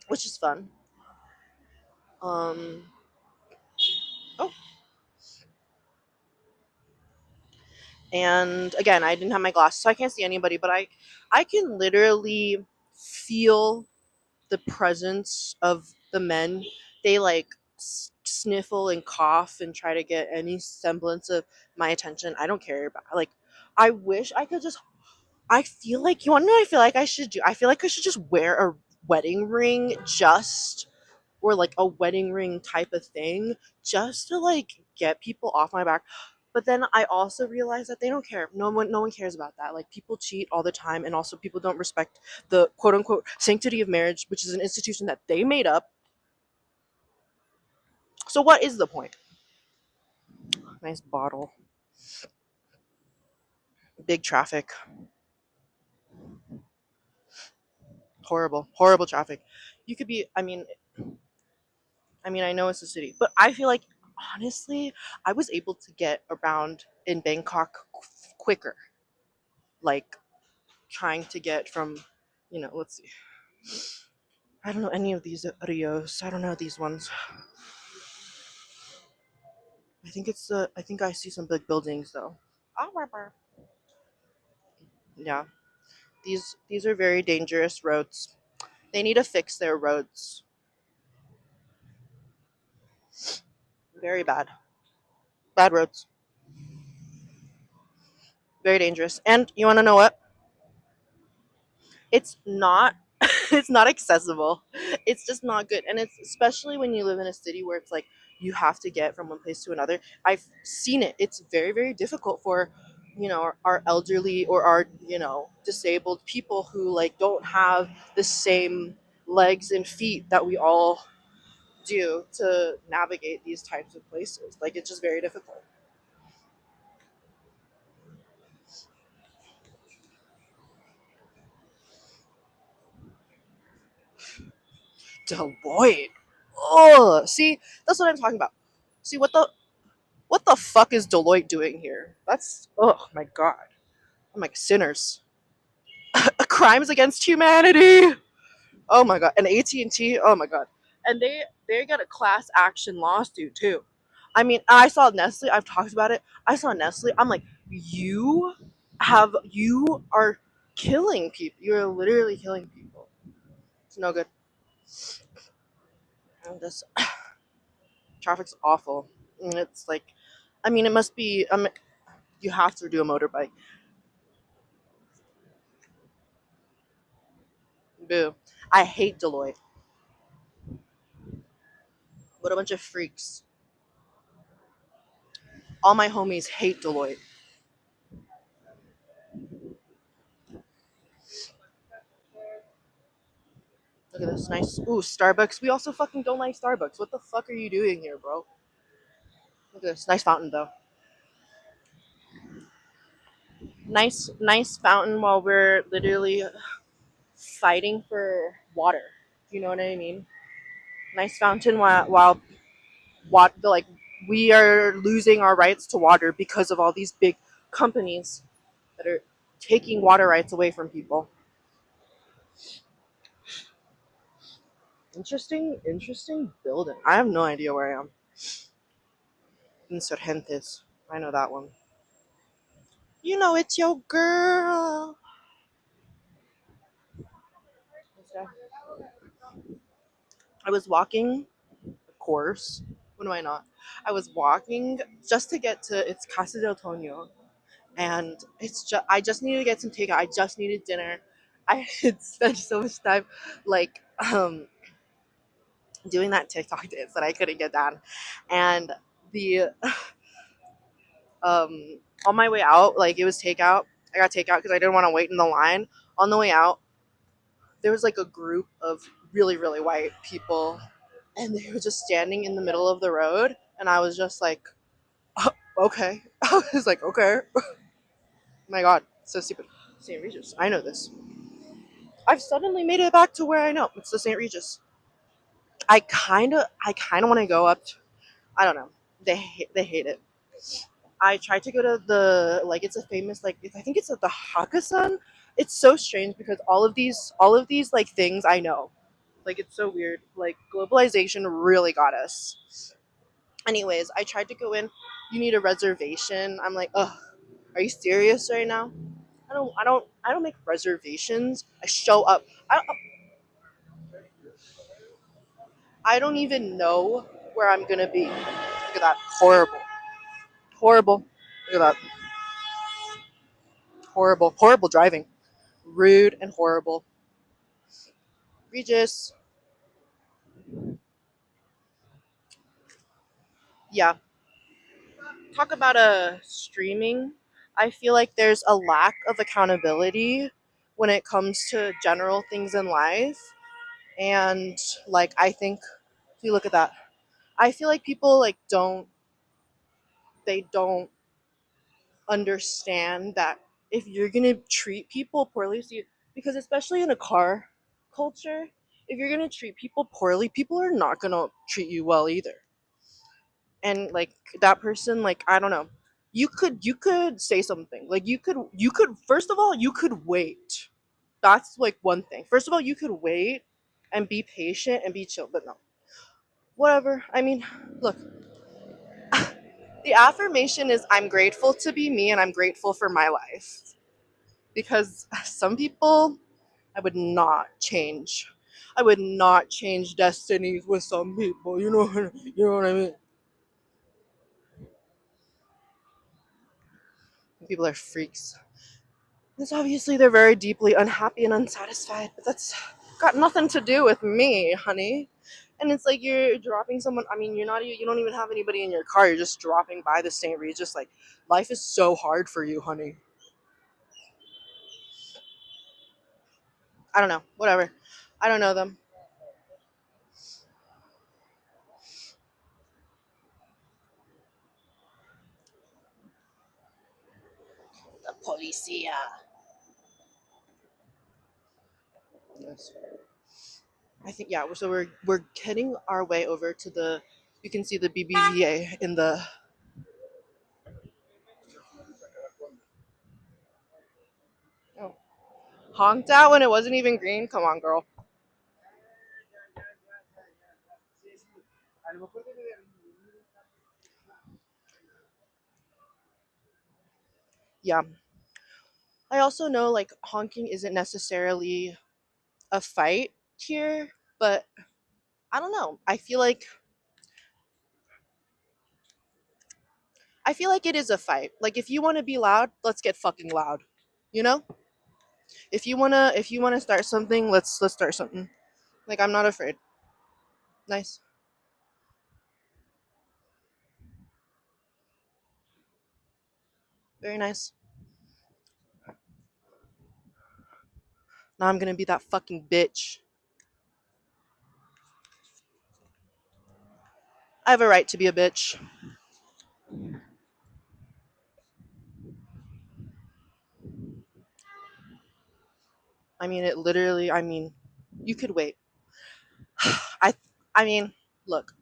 which is fun. Um, Oh, and again, I didn't have my glasses, so I can't see anybody, but I can literally feel the presence of the men. They like sniffle and cough and try to get any semblance of my attention. I don't care about, like, I wish I could just, I feel like, you want to know what I feel like I should do? I feel like I should just wear a wedding ring, just, or like a wedding ring type of thing, just to like get people off my back. But then I also realize that they don't care. No one cares about that. Like, people cheat all the time, and also people don't respect the quote unquote sanctity of marriage, which is an institution that they made up. So what is the point? Nice bottle. Big traffic. Horrible traffic. You could be, I know it's a city, but I feel like, honestly, I was able to get around in Bangkok quicker. Like, trying to get from, let's see. I don't know any of these Rios. I don't know these ones. I think I see some big buildings though. Yeah, these are very dangerous roads. They need to fix their roads. Very bad. Bad roads. Very dangerous. And you want to know what? It's not it's not accessible. It's just not good. And it's especially when you live in a city where it's like you have to get from one place to another. I've seen it. It's very, very difficult for, our elderly or our, disabled people who like don't have the same legs and feet that we all do to navigate these types of places. Like, it's just very difficult. Deloitte. Oh, see, that's what I'm talking about. See, what the fuck is Deloitte doing here? That's, oh my god. I'm like, sinners. Crimes against humanity. Oh my god. And AT&T. Oh my god. And they got a class action lawsuit too. I mean, I saw Nestle. I've talked about it. I saw Nestle. I'm like, you are killing people. You're literally killing people. It's no good. And this traffic's awful. And it's like, it must be. You have to do a motorbike. Boo. I hate Deloitte. What a bunch of freaks. All my homies hate Deloitte. Look at this nice. Ooh, Starbucks. We also fucking don't like Starbucks. What the fuck are you doing here, bro? Look at this nice fountain though. Nice fountain while we're literally fighting for water. Do you know what I mean? Nice fountain while what the like we are losing our rights to water because of all these big companies that are taking water rights away from people. Interesting building. I have no idea where I am. Insurgentes. I know that one. You know it's your girl. Okay. I was walking, of course. When am I not? I was walking just to get to it's Casa del Toño, and I just needed to get some takeout. I just needed dinner. I had spent so much time like doing that TikTok dance that I couldn't get down, and the on my way out, like, it was takeout. I got takeout because I didn't want to wait in the line. On the way out, there was like a group of really, really white people, and they were just standing in the middle of the road, and I was just like, "Oh, okay." I was like, okay. My god, so stupid. St. Regis. I know this. I've suddenly made it back to where I know. It's the St. Regis. I kinda want to go up. I don't know. They hate it. I tried to go to the, like, it's a famous, like, I think it's at the Hakkasan. It's so strange because all of these like things I know. Like, it's so weird. Like, globalization really got us. Anyways, I tried to go in. You need a reservation. I'm like, ugh, are you serious right now? I don't make reservations. I show up. I don't even know where I'm gonna be. Look at that. Horrible. Horrible. Look at that. Horrible. Horrible driving. Rude and horrible. Regis. Yeah. Talk about a streaming. I feel like there's a lack of accountability when it comes to general things in life. And like I think if you look at that. I feel like people like don't understand that if you're gonna treat people poorly, so because especially in a car culture, if you're gonna treat people poorly, people are not gonna treat you well either. And like that person, like I don't know, you could say something, like you could first of all you could wait. That's like one thing. First of all, you could wait and be patient and be chill, but no, whatever. I mean, look, the affirmation is I'm grateful to be me and I'm grateful for my life because some people I would not change. I would not change destinies with some people. You know what I mean. People are freaks. It's obviously they're very deeply unhappy and unsatisfied, but that's got nothing to do with me, honey. And it's like you're dropping someone. I mean, you don't even have anybody in your car. You're just dropping by the St. Regis. Like life is so hard for you, honey. I don't know. Whatever. I don't know them. The policia. Yes. I think yeah. So we're heading our way over to the. You can see the BBVA in the. Oh, honked out when it wasn't even green. Come on, girl. Yeah. I also know like honking isn't necessarily a fight here, but I don't know. I feel like it is a fight. Like if you want to be loud, let's get fucking loud. You know? If you wanna start something, let's start something. Like I'm not afraid. Nice. Very nice. Now I'm gonna be that fucking bitch. I have a right to be a bitch. I mean it literally I mean you could wait. I I mean, look,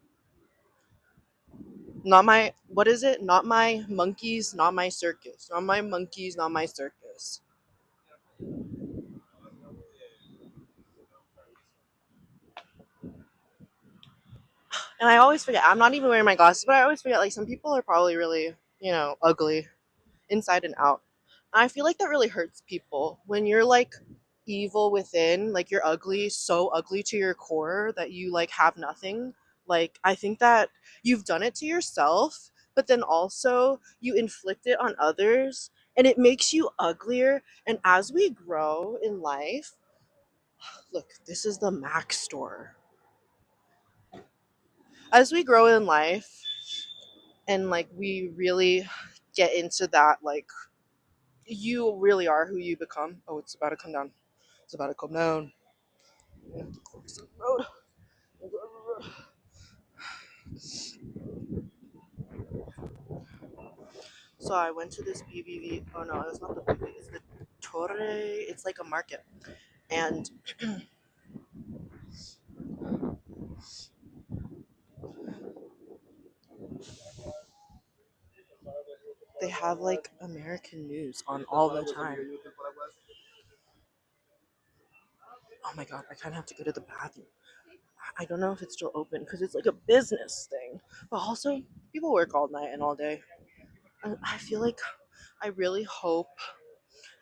not my what is it? Not my monkeys, not my circus. Not my monkeys, not my circus. And I always forget. I'm not even wearing my glasses, but I always forget like some people are probably really, ugly inside and out. And I feel like that really hurts people when you're like evil within, like you're ugly, so ugly to your core that you like have nothing. Like I think that you've done it to yourself, but then also you inflict it on others and it makes you uglier. And as we grow in life, look, this is the Mac store. As we grow in life and like we really get into that like you really are who you become. Oh, it's about to come down. It's about to come down. Road. So I went to this BBV. Oh no, it's not the BBV. It's the Torre. It's like a market, and they have like American news on all the time. Oh my god, I kind of have to go to the bathroom. I don't know if it's still open because it's like a business thing. But also, people work all night and all day. And I feel like I really hope,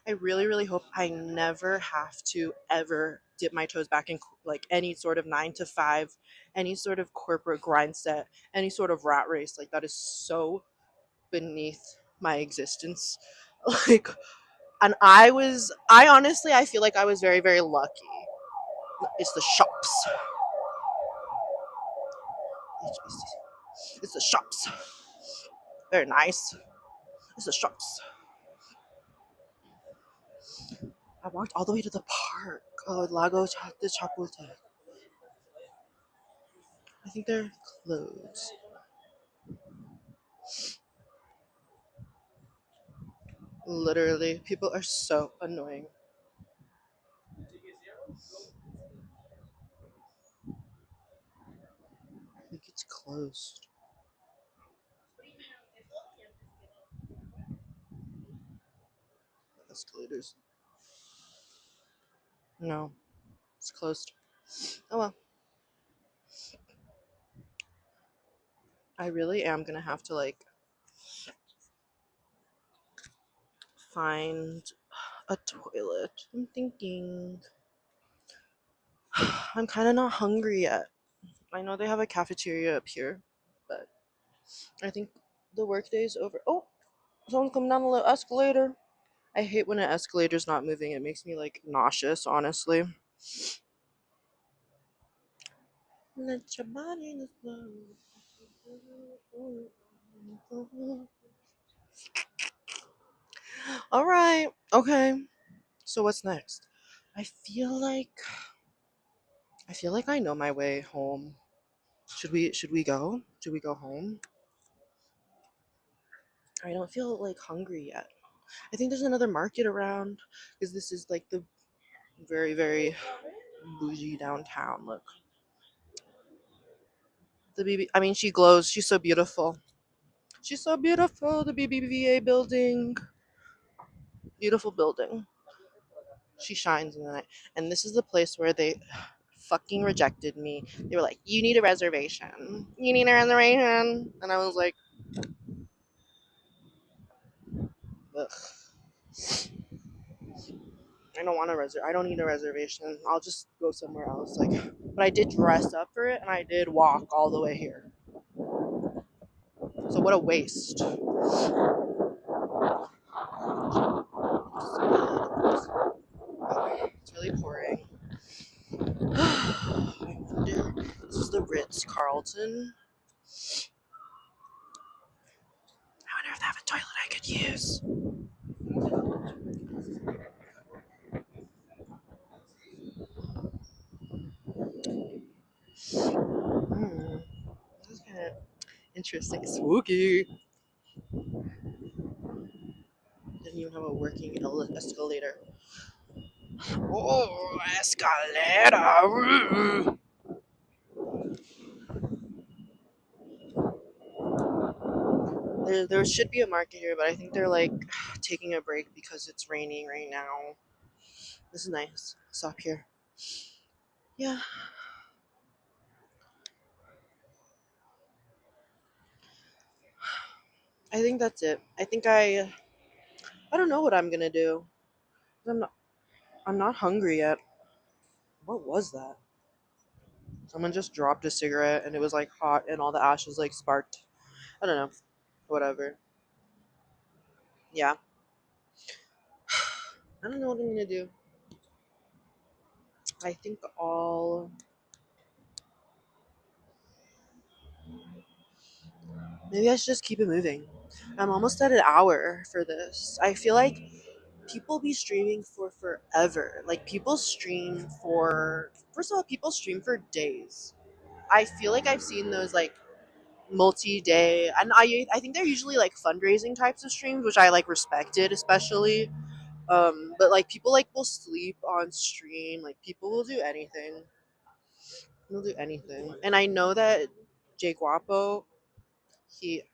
I really, really hope I never have to ever dip my toes back in like any sort of 9 to 5, any sort of corporate grind set, any sort of rat race. Like, that is so beneath my existence. Like, and I honestly, I feel like I was very, very lucky. It's the shops. It's the shops. Very nice. It's the shops. I walked all the way to the park. Oh, de Chapultepec. I think they're closed. Literally, people are so annoying. I think it's closed. Escalators. No, it's closed. Oh well. I really am gonna have to like find a toilet. I'm thinking. I'm kind of not hungry yet. I know they have a cafeteria up here, but I think the workday is over. Oh, someone's coming down the escalator. I hate when an escalator's not moving. It makes me like nauseous, honestly. Let your body in the flow. All right. Okay. So what's next? I feel like I feel like I know my way home. Should we go? Should we go home? I don't feel like hungry yet. I think there's another market around because this is like the very, very bougie downtown. Look, the BB. I mean, she glows. She's so beautiful. She's so beautiful. The BBVA building, beautiful building. She shines in the night. And this is the place where they fucking rejected me. They were like, "You need a reservation. You need a reservation," and I was like, "Ugh, I don't want a I don't need a reservation. I'll just go somewhere else." Like, but I did dress up for it, and I did walk all the way here. So what a waste. It's really pouring. I wonder. This is the Ritz Carlton. I wonder if they have a toilet I could use. Hmm. This is kind of interesting. Spooky. Didn't even have a working escalator. Oh, escalator. There should be a market here, but I think they're like taking a break because it's raining right now. This is nice. Stop here. Yeah, I think that's it. I don't know what I'm gonna do. I'm not I'm not hungry yet. What was that? Someone just dropped a cigarette and it was like hot and all the ashes like sparked. I don't know. Whatever. Yeah. I don't know what I'm gonna do. I think I'll maybe I should just keep it moving. I'm almost at an hour for this. I feel like people be streaming for forever. Like people stream for first of all, people stream for days. I feel like I've seen those like multi-day and I think they're usually like fundraising types of streams, which I like respected especially. But like people like will sleep on stream, like people will do anything. They'll do anything. And I know that Jay Guapo, he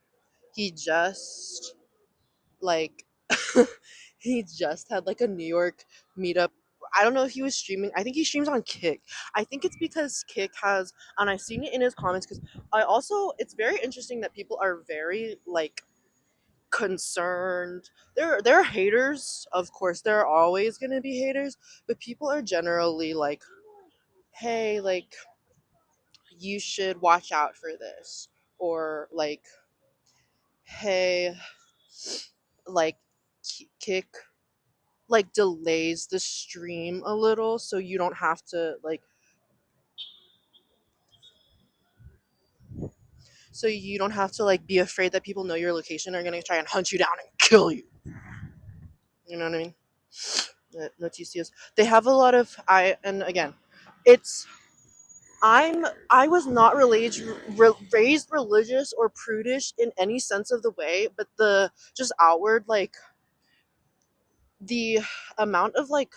he just like he just had like a New York meetup. I don't know if he was streaming. I think he streams on Kick. I think it's because Kick has, and I've seen it in his comments. Because I also, it's very interesting that people are very like concerned. There are haters, of course. There are always gonna be haters, but people are generally like, hey, like you should watch out for this, or like, hey, like Kick like delays the stream a little so you don't have to like so you don't have to like be afraid that people know your location are gonna try and hunt you down and kill you. You know what I mean? Noticias. They have a lot of and again, it's I was not raised religious or prudish in any sense of the way, but the just outward like the amount of like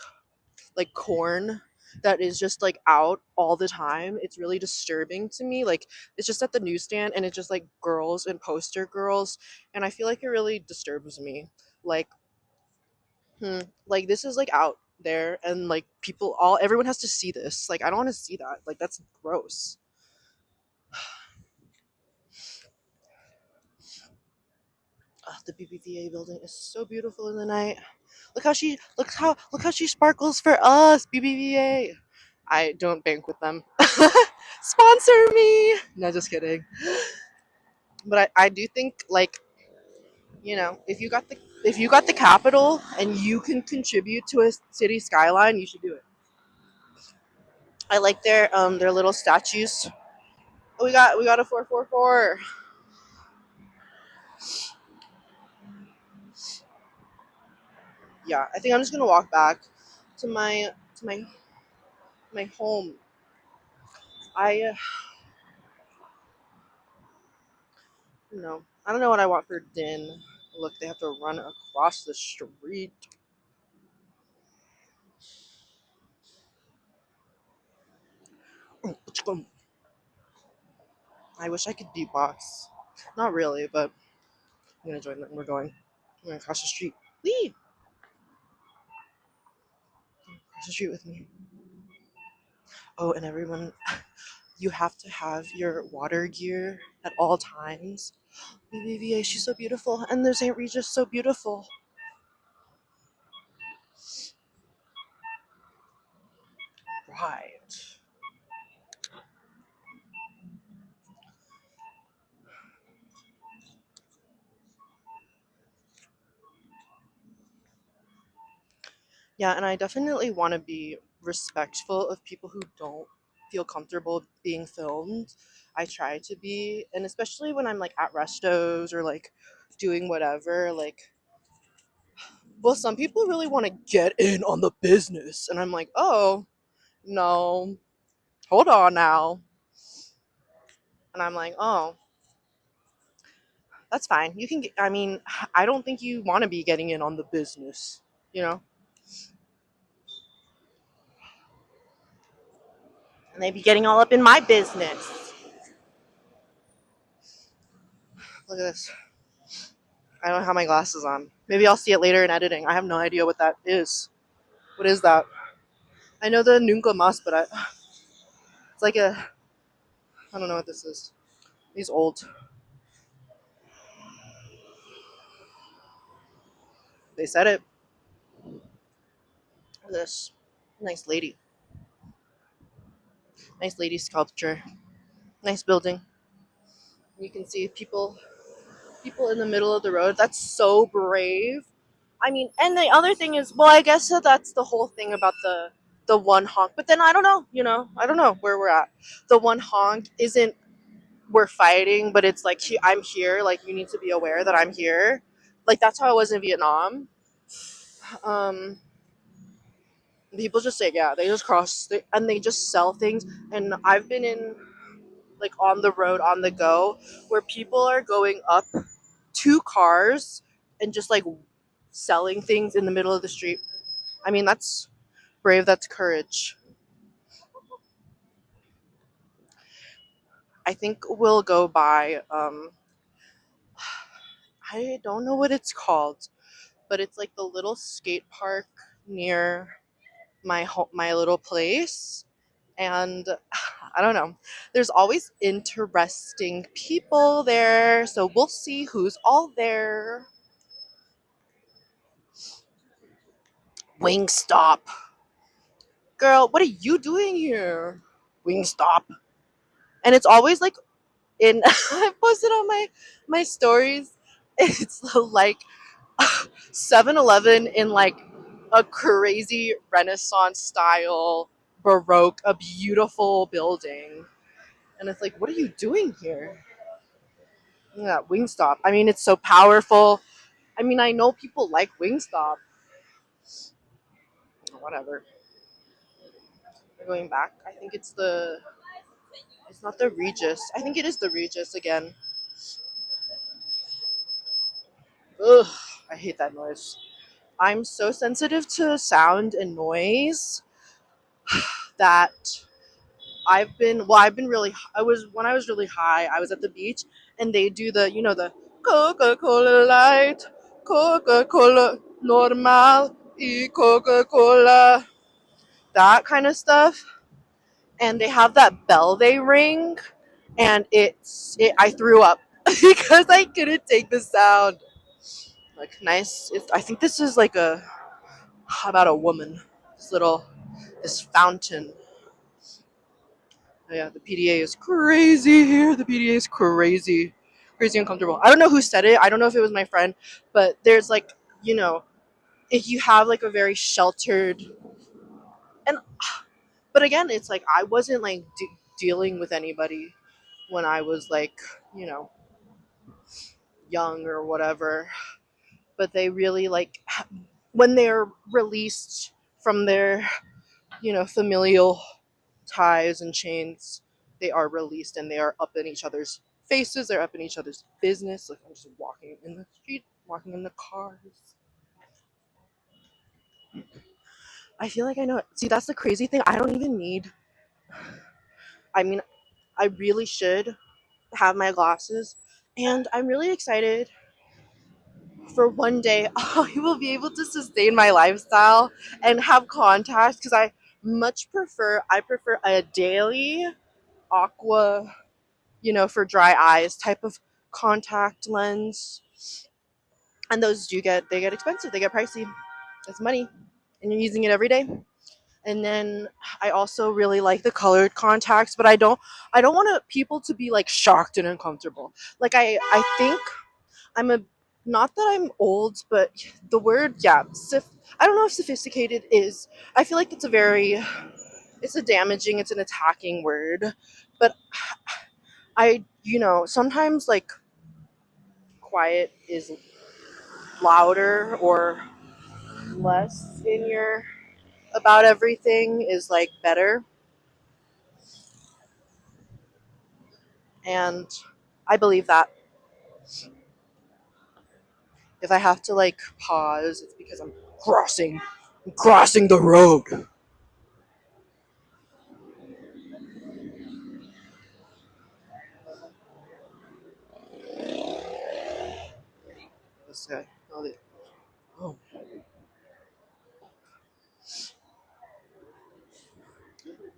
corn that is just like out all the time, it's really disturbing to me. Like it's just at the newsstand and it's just like girls and poster girls, and I feel like it really disturbs me. Like like this is like out there and like people all everyone has to see this. Like I don't want to see that. Like that's gross. The BBVA building is so beautiful in the night. Look how she sparkles for us, BBVA. I don't bank with them. Sponsor me. No, just kidding. But I do think like, if you got the capital and you can contribute to a city skyline, you should do it. I like their little statues. Oh, we got a 444. Yeah, I think I'm just gonna walk back to my home. I no, I don't know what I want for din. Look, they have to run across the street. I wish I could beatbox. Not really, but I'm gonna join them. We're going. I'm gonna cross the street. Lee, cross the street with me. Oh, and everyone, you have to have your water gear at all times. BBVA, she's so beautiful, and there's Aunt Regis, so beautiful. Right. Yeah, and I definitely want to be respectful of people who don't feel comfortable being filmed. I try to be, and especially when I'm like at restos or like doing whatever, like, well, some people really want to get in on the business, and I'm like, oh, no, hold on now. And I'm like, oh, that's fine. You can get, I mean, I don't think you want to be getting in on the business, you know? And they be getting all up in my business. Look at this. I don't have my glasses on. Maybe I'll see it later in editing. I have no idea what that is. What is that? I know the Nunca Mas, but it's like I don't know what this is. He's old. They said it. Look at this. Nice lady. Nice lady sculpture. Nice building. You can see people in the middle of the road. That's so brave. I mean, and the other thing is, well, I guess that's the whole thing about the one honk. But then I don't know, I don't know where we're at. The one honk isn't we're fighting, but it's like I'm here. Like you need to be aware that I'm here. Like that's how I was in Vietnam. Um, People just say, yeah, they just and they just sell things. And I've been in like on the road on the go where people are going up two cars and just like selling things in the middle of the street. I mean, that's brave. That's courage. I think we'll go by. I don't know what it's called, but it's like the little skate park near my little place, and I don't know. There's always interesting people there, so we'll see who's all there. Wingstop. Girl, what are you doing here? Wingstop. And it's always like in I posted on my stories. It's like 7-Eleven in like a crazy Renaissance style Baroque, a beautiful building. And it's like, what are you doing here? Yeah, Wingstop. I mean, it's so powerful. I mean, I know people like Wingstop. Whatever. We're going back. I think it's not the Regis. I think it is the Regis again. Ugh, I hate that noise. I'm so sensitive to sound and noise that I've been really, when I was really high, I was at the beach and they do the Coca-Cola Light, Coca-Cola Normal, y Coca-Cola, that kind of stuff. And they have that bell they ring, and I threw up because I couldn't take the sound. Like, nice. I think this is like about a woman. This fountain. Oh, yeah, the PDA is crazy here. The PDA is crazy. Crazy uncomfortable. I don't know who said it. I don't know if it was my friend, but there's like, you know, if you have like a very sheltered, and but again, it's like I wasn't like dealing with anybody when I was like, you know, young or whatever. But they really like when they're released from their, familial ties and chains, they are released and they are up in each other's faces, they're up in each other's business. Like, I'm just walking in the street, walking in the cars. I feel like I know it. See, that's the crazy thing. I don't even need, I mean, I really should have my glasses. And I'm really excited for one day I will be able to sustain my lifestyle and have contacts, because I prefer a daily aqua, for dry eyes type of contact lens. And those they get expensive, they get pricey. It's money, and you're using it every day. And then I also really like the colored contacts, but I don't want people to be like shocked and uncomfortable. Like, I think I'm a not that I'm old, but the word, yeah, I don't know if sophisticated is. I feel like it's a damaging, it's an attacking word, but sometimes like quiet is louder, or less in your about everything is like better. And I believe that if I have to like pause, it's because I'm crossing the road. This guy. Oh,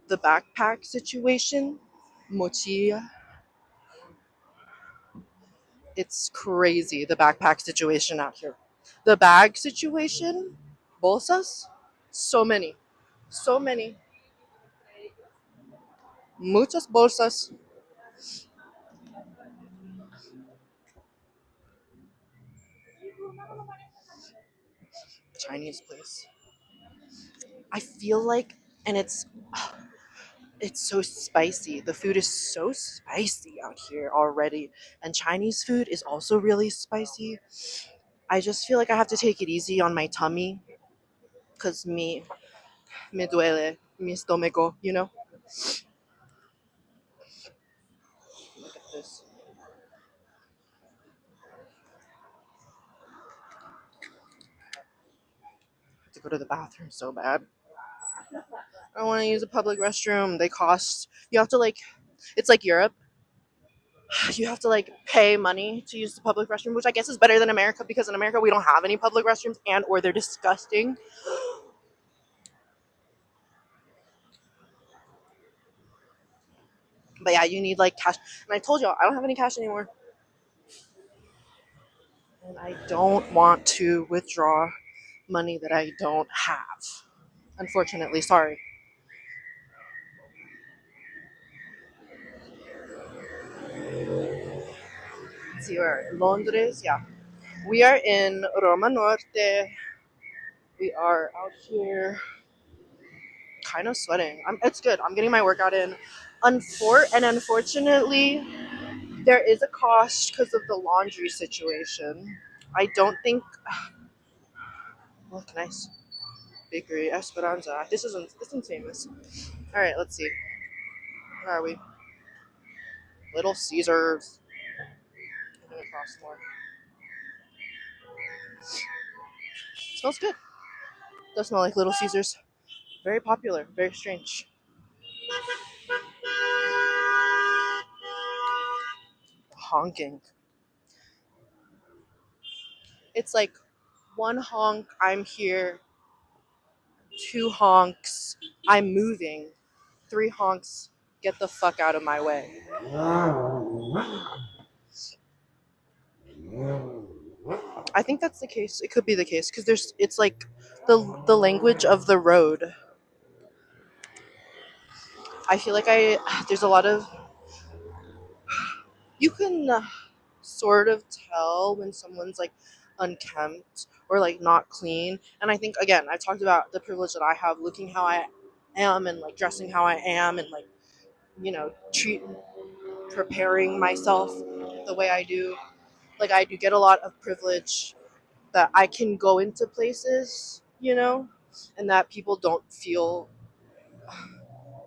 the backpack situation, mochila. It's crazy, the backpack situation out here. The bag situation, bolsas, so many, so many, muchas bolsas. Chinese place. I feel like, and it's so spicy. The food is so spicy out here already, and Chinese food is also really spicy. I just feel like I have to take it easy on my tummy, because me duele mi estómago. Look at this. I have to go to the bathroom so bad. I want to use a public restroom. They cost. You have to like. It's like Europe. You have to like pay money to use the public restroom, which I guess is better than America, because in America we don't have any public restrooms, and or they're disgusting. But yeah, you need like cash. And I told y'all I don't have any cash anymore. And I don't want to withdraw money that I don't have. Unfortunately, sorry. Let's see, where Londres, yeah. We are in Roma Norte. We are out here kind of sweating. It's good. I'm getting my workout in. Unfortunately, there is a cost because of the laundry situation. I don't think. Look, nice bakery Esperanza. This one's famous. All right, let's see. Where are we? Little Caesars. I'm gonna cost more. Smells good. Does smell like Little Caesars. Very popular. Very strange. Honking. It's like one honk. I'm here. Two honks. I'm moving. Three honks. Get the fuck out of my way. I think that's the case. It could be the case because it's like the language of the road. I feel like there's a lot of you can sort of tell when someone's like unkempt or like not clean. And I think again, I talked about the privilege that I have looking how I am and like dressing how I am and like treat preparing myself the way I do. Like I do get a lot of privilege that I can go into places, and that people don't feel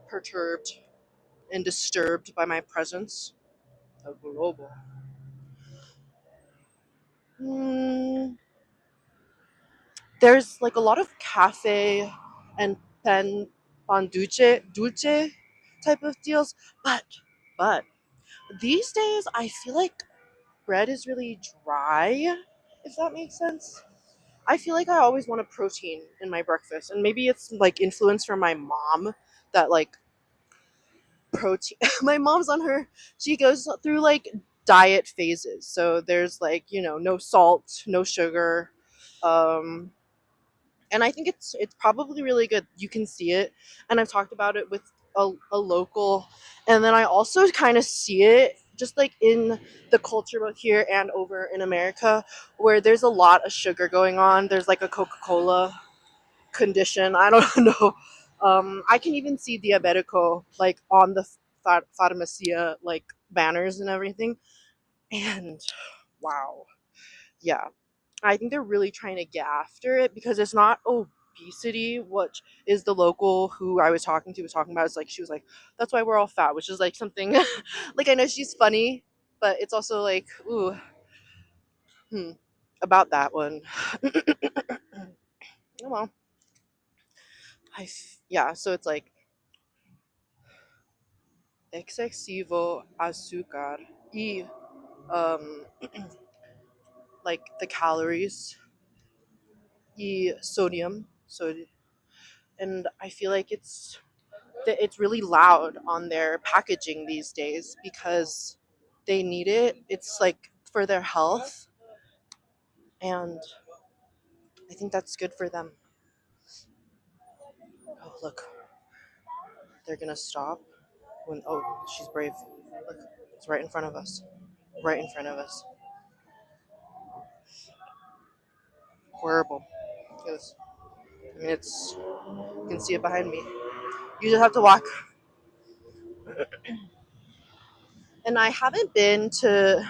perturbed and disturbed by my presence. A global. Mm, there's like a lot of cafe and pan dulce type of deals, but these days I feel like bread is really dry, if that makes sense. I feel like I always want a protein in my breakfast, and maybe it's like influence from my mom that like protein. My mom's on her. She goes through like diet phases. So there's like no salt, no sugar, um, and I think it's probably really good. You can see it, and I've talked about it with a local, and then I also kind of see it just like in the culture both here and over in America, where there's a lot of sugar going on. There's like a Coca Cola condition. I don't know. I can even see Diabetico like on the Farmacia like banners and everything. And wow, yeah, I think they're really trying to get after it because it's not obesity, which is the local who I was talking to was talking about. It's like she was like, "That's why we're all fat," which is like something like I know she's funny, but it's also like, ooh, hmm, about that one. Oh well, yeah. So it's like excesivo azúcar y um like the calories y sodium, and I feel like it's really loud on their packaging these days because they need it. It's like for their health, and I think that's good for them. Oh look, they're gonna stop when she's brave. Look, it's right in front of us, right in front of us. Horrible. Look at this. I mean, you can see it behind me. You just have to walk. And I haven't been to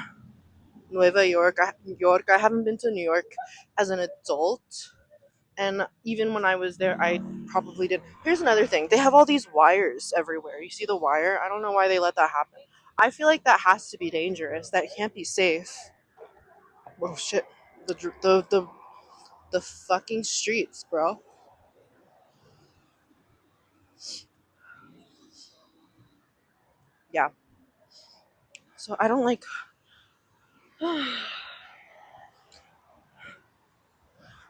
Nueva York. I haven't been to New York as an adult. And even when I was there, I probably did. Here's another thing. They have all these wires everywhere. You see the wire? I don't know why they let that happen. I feel like that has to be dangerous. That can't be safe. Oh shit. The fucking streets, bro. Yeah. So I don't like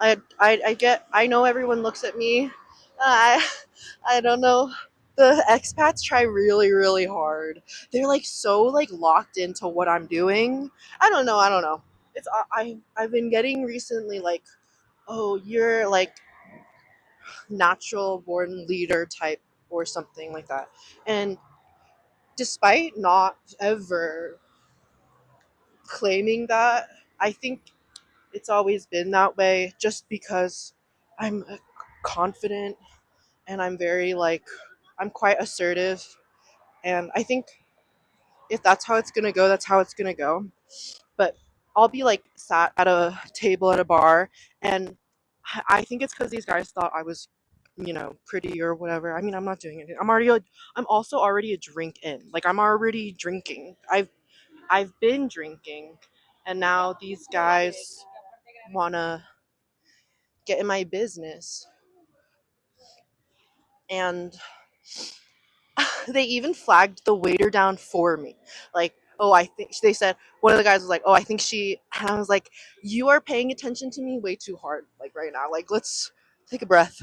I know everyone looks at me. I I don't know The expats try really, really hard. They're like so like locked into what I'm doing. I don't know. It's I've been getting recently like, oh, you're like natural born leader type or something like that. And despite not ever claiming that, I think it's always been that way just because I'm confident and I'm very like I'm quite assertive, and I think if that's how it's going to go, that's how it's going to go. But I'll be like sat at a table at a bar, and I think it's because these guys thought I was, pretty or whatever. I mean, I'm not doing anything. I'm also already a drink in. Like I'm already drinking. I've been drinking, and now these guys wanna get in my business, and they even flagged the waiter down for me. Like, oh, I think they said one of the guys was like, oh, I think she. And I was like, you are paying attention to me way too hard, like right now. Like, let's take a breath.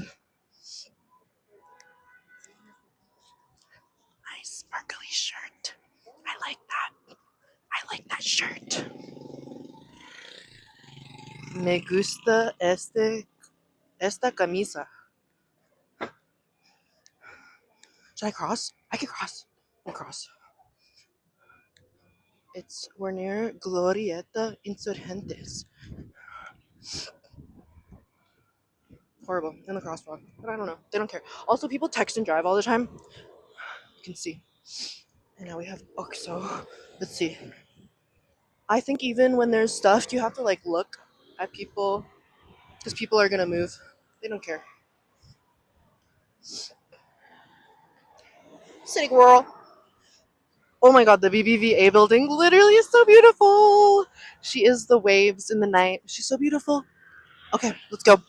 Nice sparkly shirt. I like that. I like that shirt. Me gusta esta camisa. Should I cross? I can cross. I'll cross. We're near Glorieta Insurgentes. Horrible in the crosswalk, but I don't know. They don't care. Also, people text and drive all the time. You can see. And now we have Oxo. Let's see. I think even when there's stuff, you have to like look at people because people are gonna move. They don't care. City World. Oh my god, the BBVA building literally is so beautiful. She is the waves in the night. She's so beautiful. Okay, let's go.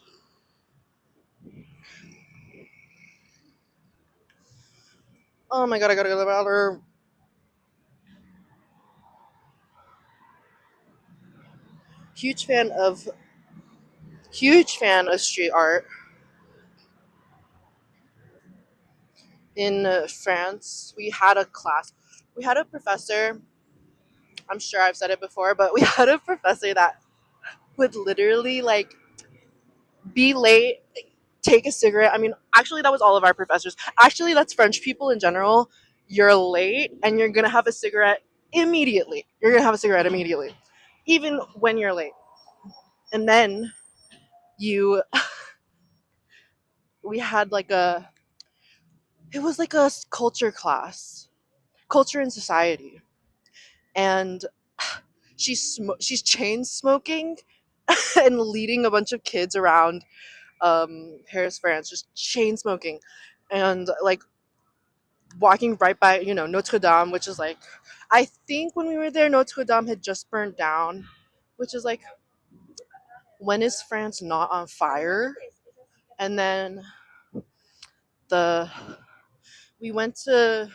Oh my god, I gotta go to the bathroom. Huge fan of street art in France. We had a class. We had a professor. I'm sure I've said it before, but we had a professor that would literally like be late, take a cigarette. I mean, actually, that was all of our professors. Actually, that's French people in general. You're late and you're gonna have a cigarette immediately. You're gonna have a cigarette immediately, even when you're late. And then you, we had like it was like a culture class, culture and society, and she's chain smoking and leading a bunch of kids around Paris, France, just chain smoking, and like walking right by Notre Dame, which is like I think when we were there Notre Dame had just burned down, which is like when is France not on fire? And then the we went to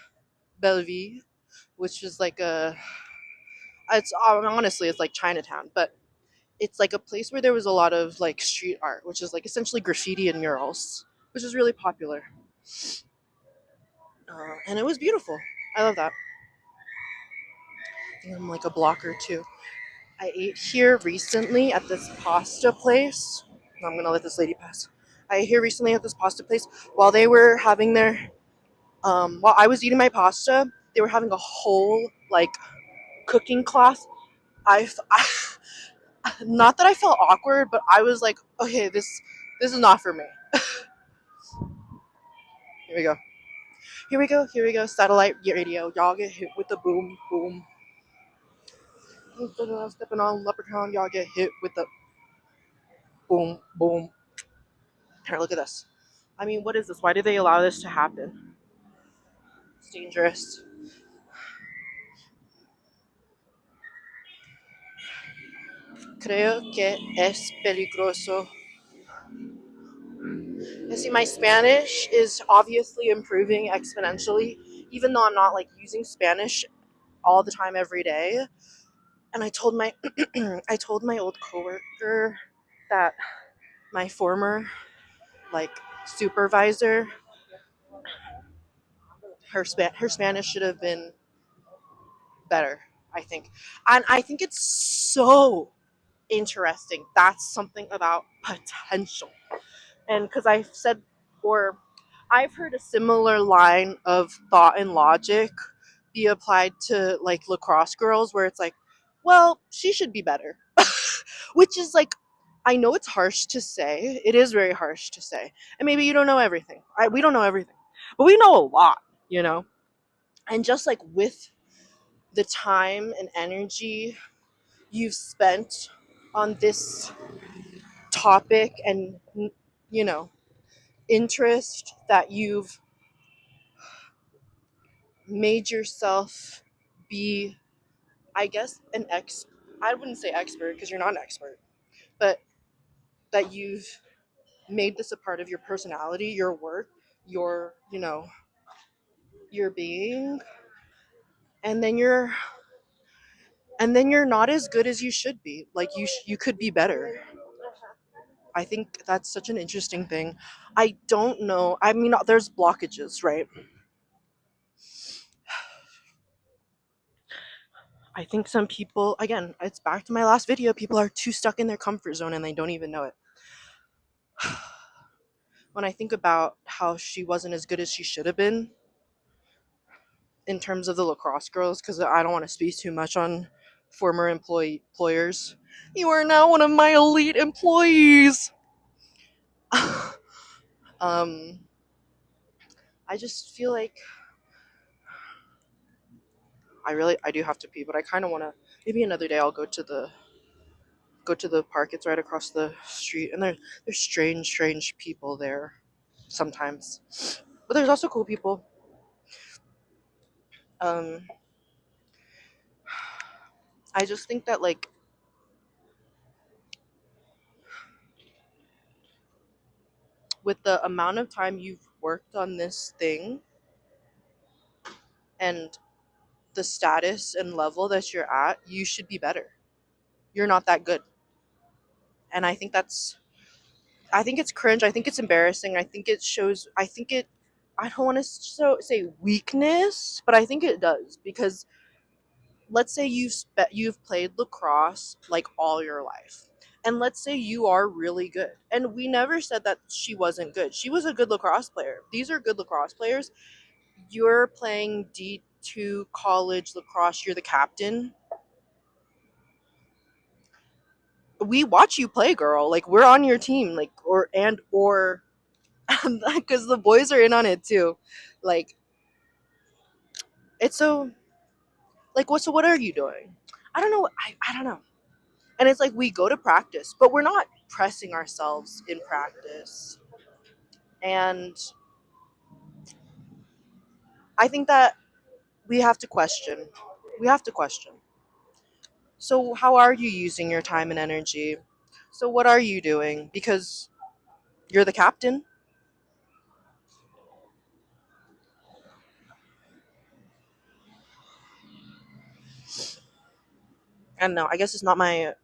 Belleville, which is like it's honestly it's like Chinatown, but it's like a place where there was a lot of like street art, which is like essentially graffiti and murals, which is really popular. And it was beautiful. I love that. I think I'm like a block or two. I ate here recently at this pasta place. I'm gonna let this lady pass. I ate here recently at this pasta place while they were having their while I was eating my pasta, they were having a whole like cooking class. I not that I felt awkward, but I was like, okay, this is not for me. Here we go. Here we go. Here we go. Satellite radio. Y'all get hit with the boom boom. Stepping on leprechaun. Y'all get hit with the boom boom. Here, look at this. I mean, what is this? Why did they allow this to happen? It's dangerous. Creo que es peligroso. You see, my Spanish is obviously improving exponentially, even though I'm not like using Spanish all the time every day. And I told my I told my old coworker that my former like supervisor Her Spanish should have been better, I think. And I think it's so interesting. That's something about potential. And because I've said, or I've heard a similar line of thought and logic be applied to like lacrosse girls, where it's like, well, she should be better. Which is like, I know it's harsh to say. It is very harsh to say. And maybe you don't know everything. We don't know everything. But we know a lot, you know? And just like with the time and energy you've spent on this topic and, you know, interest that you've made yourself be, I guess, I wouldn't say expert because you're not an expert, but that you've made this a part of your personality, your work, your, you know, your being, and then you're not as good as you should be. Like you could be better. I think that's such an interesting thing. I don't know. I mean, there's blockages, right? I think some people, again, it's back to my last video, people are too stuck in their comfort zone and they don't even know it. When I think about how she wasn't as good as she should have been in terms of the lacrosse girls, because I don't want to speak too much on former employers. You are now one of my elite employees. um, I just feel like I do have to pee, but I kind of want to. Maybe another day I'll go to the park. It's right across the street, and there's strange people there sometimes, but there's also cool people. Um, I just think that like with the amount of time you've worked on this thing and the status and level that you're at, you should be better. You're not that good, and I think it's cringe. I think it's embarrassing. I think it shows. I don't want to say weakness, but I think it does because let's say you've played lacrosse like all your life, and let's say you are really good. And we never said that she wasn't good. She was a good lacrosse player. These are good lacrosse players. You're playing D2 college lacrosse. You're the captain. We watch you play, girl. Like we're on your team. Like or because the boys are in on it too. Like it's so like what are you doing? I don't know. I don't know. And it's like we go to practice, but we're not pressing ourselves in practice. And I think that we have to question. We have to question. So how are you using your time and energy? So what are you doing? Because you're the captain. And no, I guess it's not my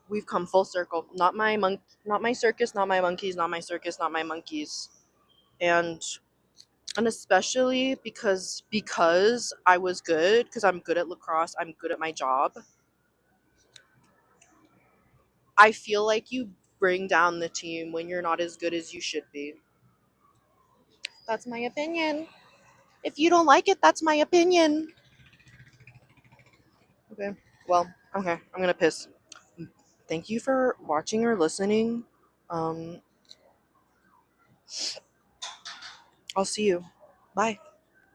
we've come full circle. Not my circus, not my monkeys, not my circus, not my monkeys. And especially because I was good, because I'm good at lacrosse, I'm good at my job. I feel like you bring down the team when you're not as good as you should be. That's my opinion. If you don't like it, that's my opinion. Okay. Well, okay. I'm gonna piss. Thank you for watching or listening. Um, I'll see you. Bye.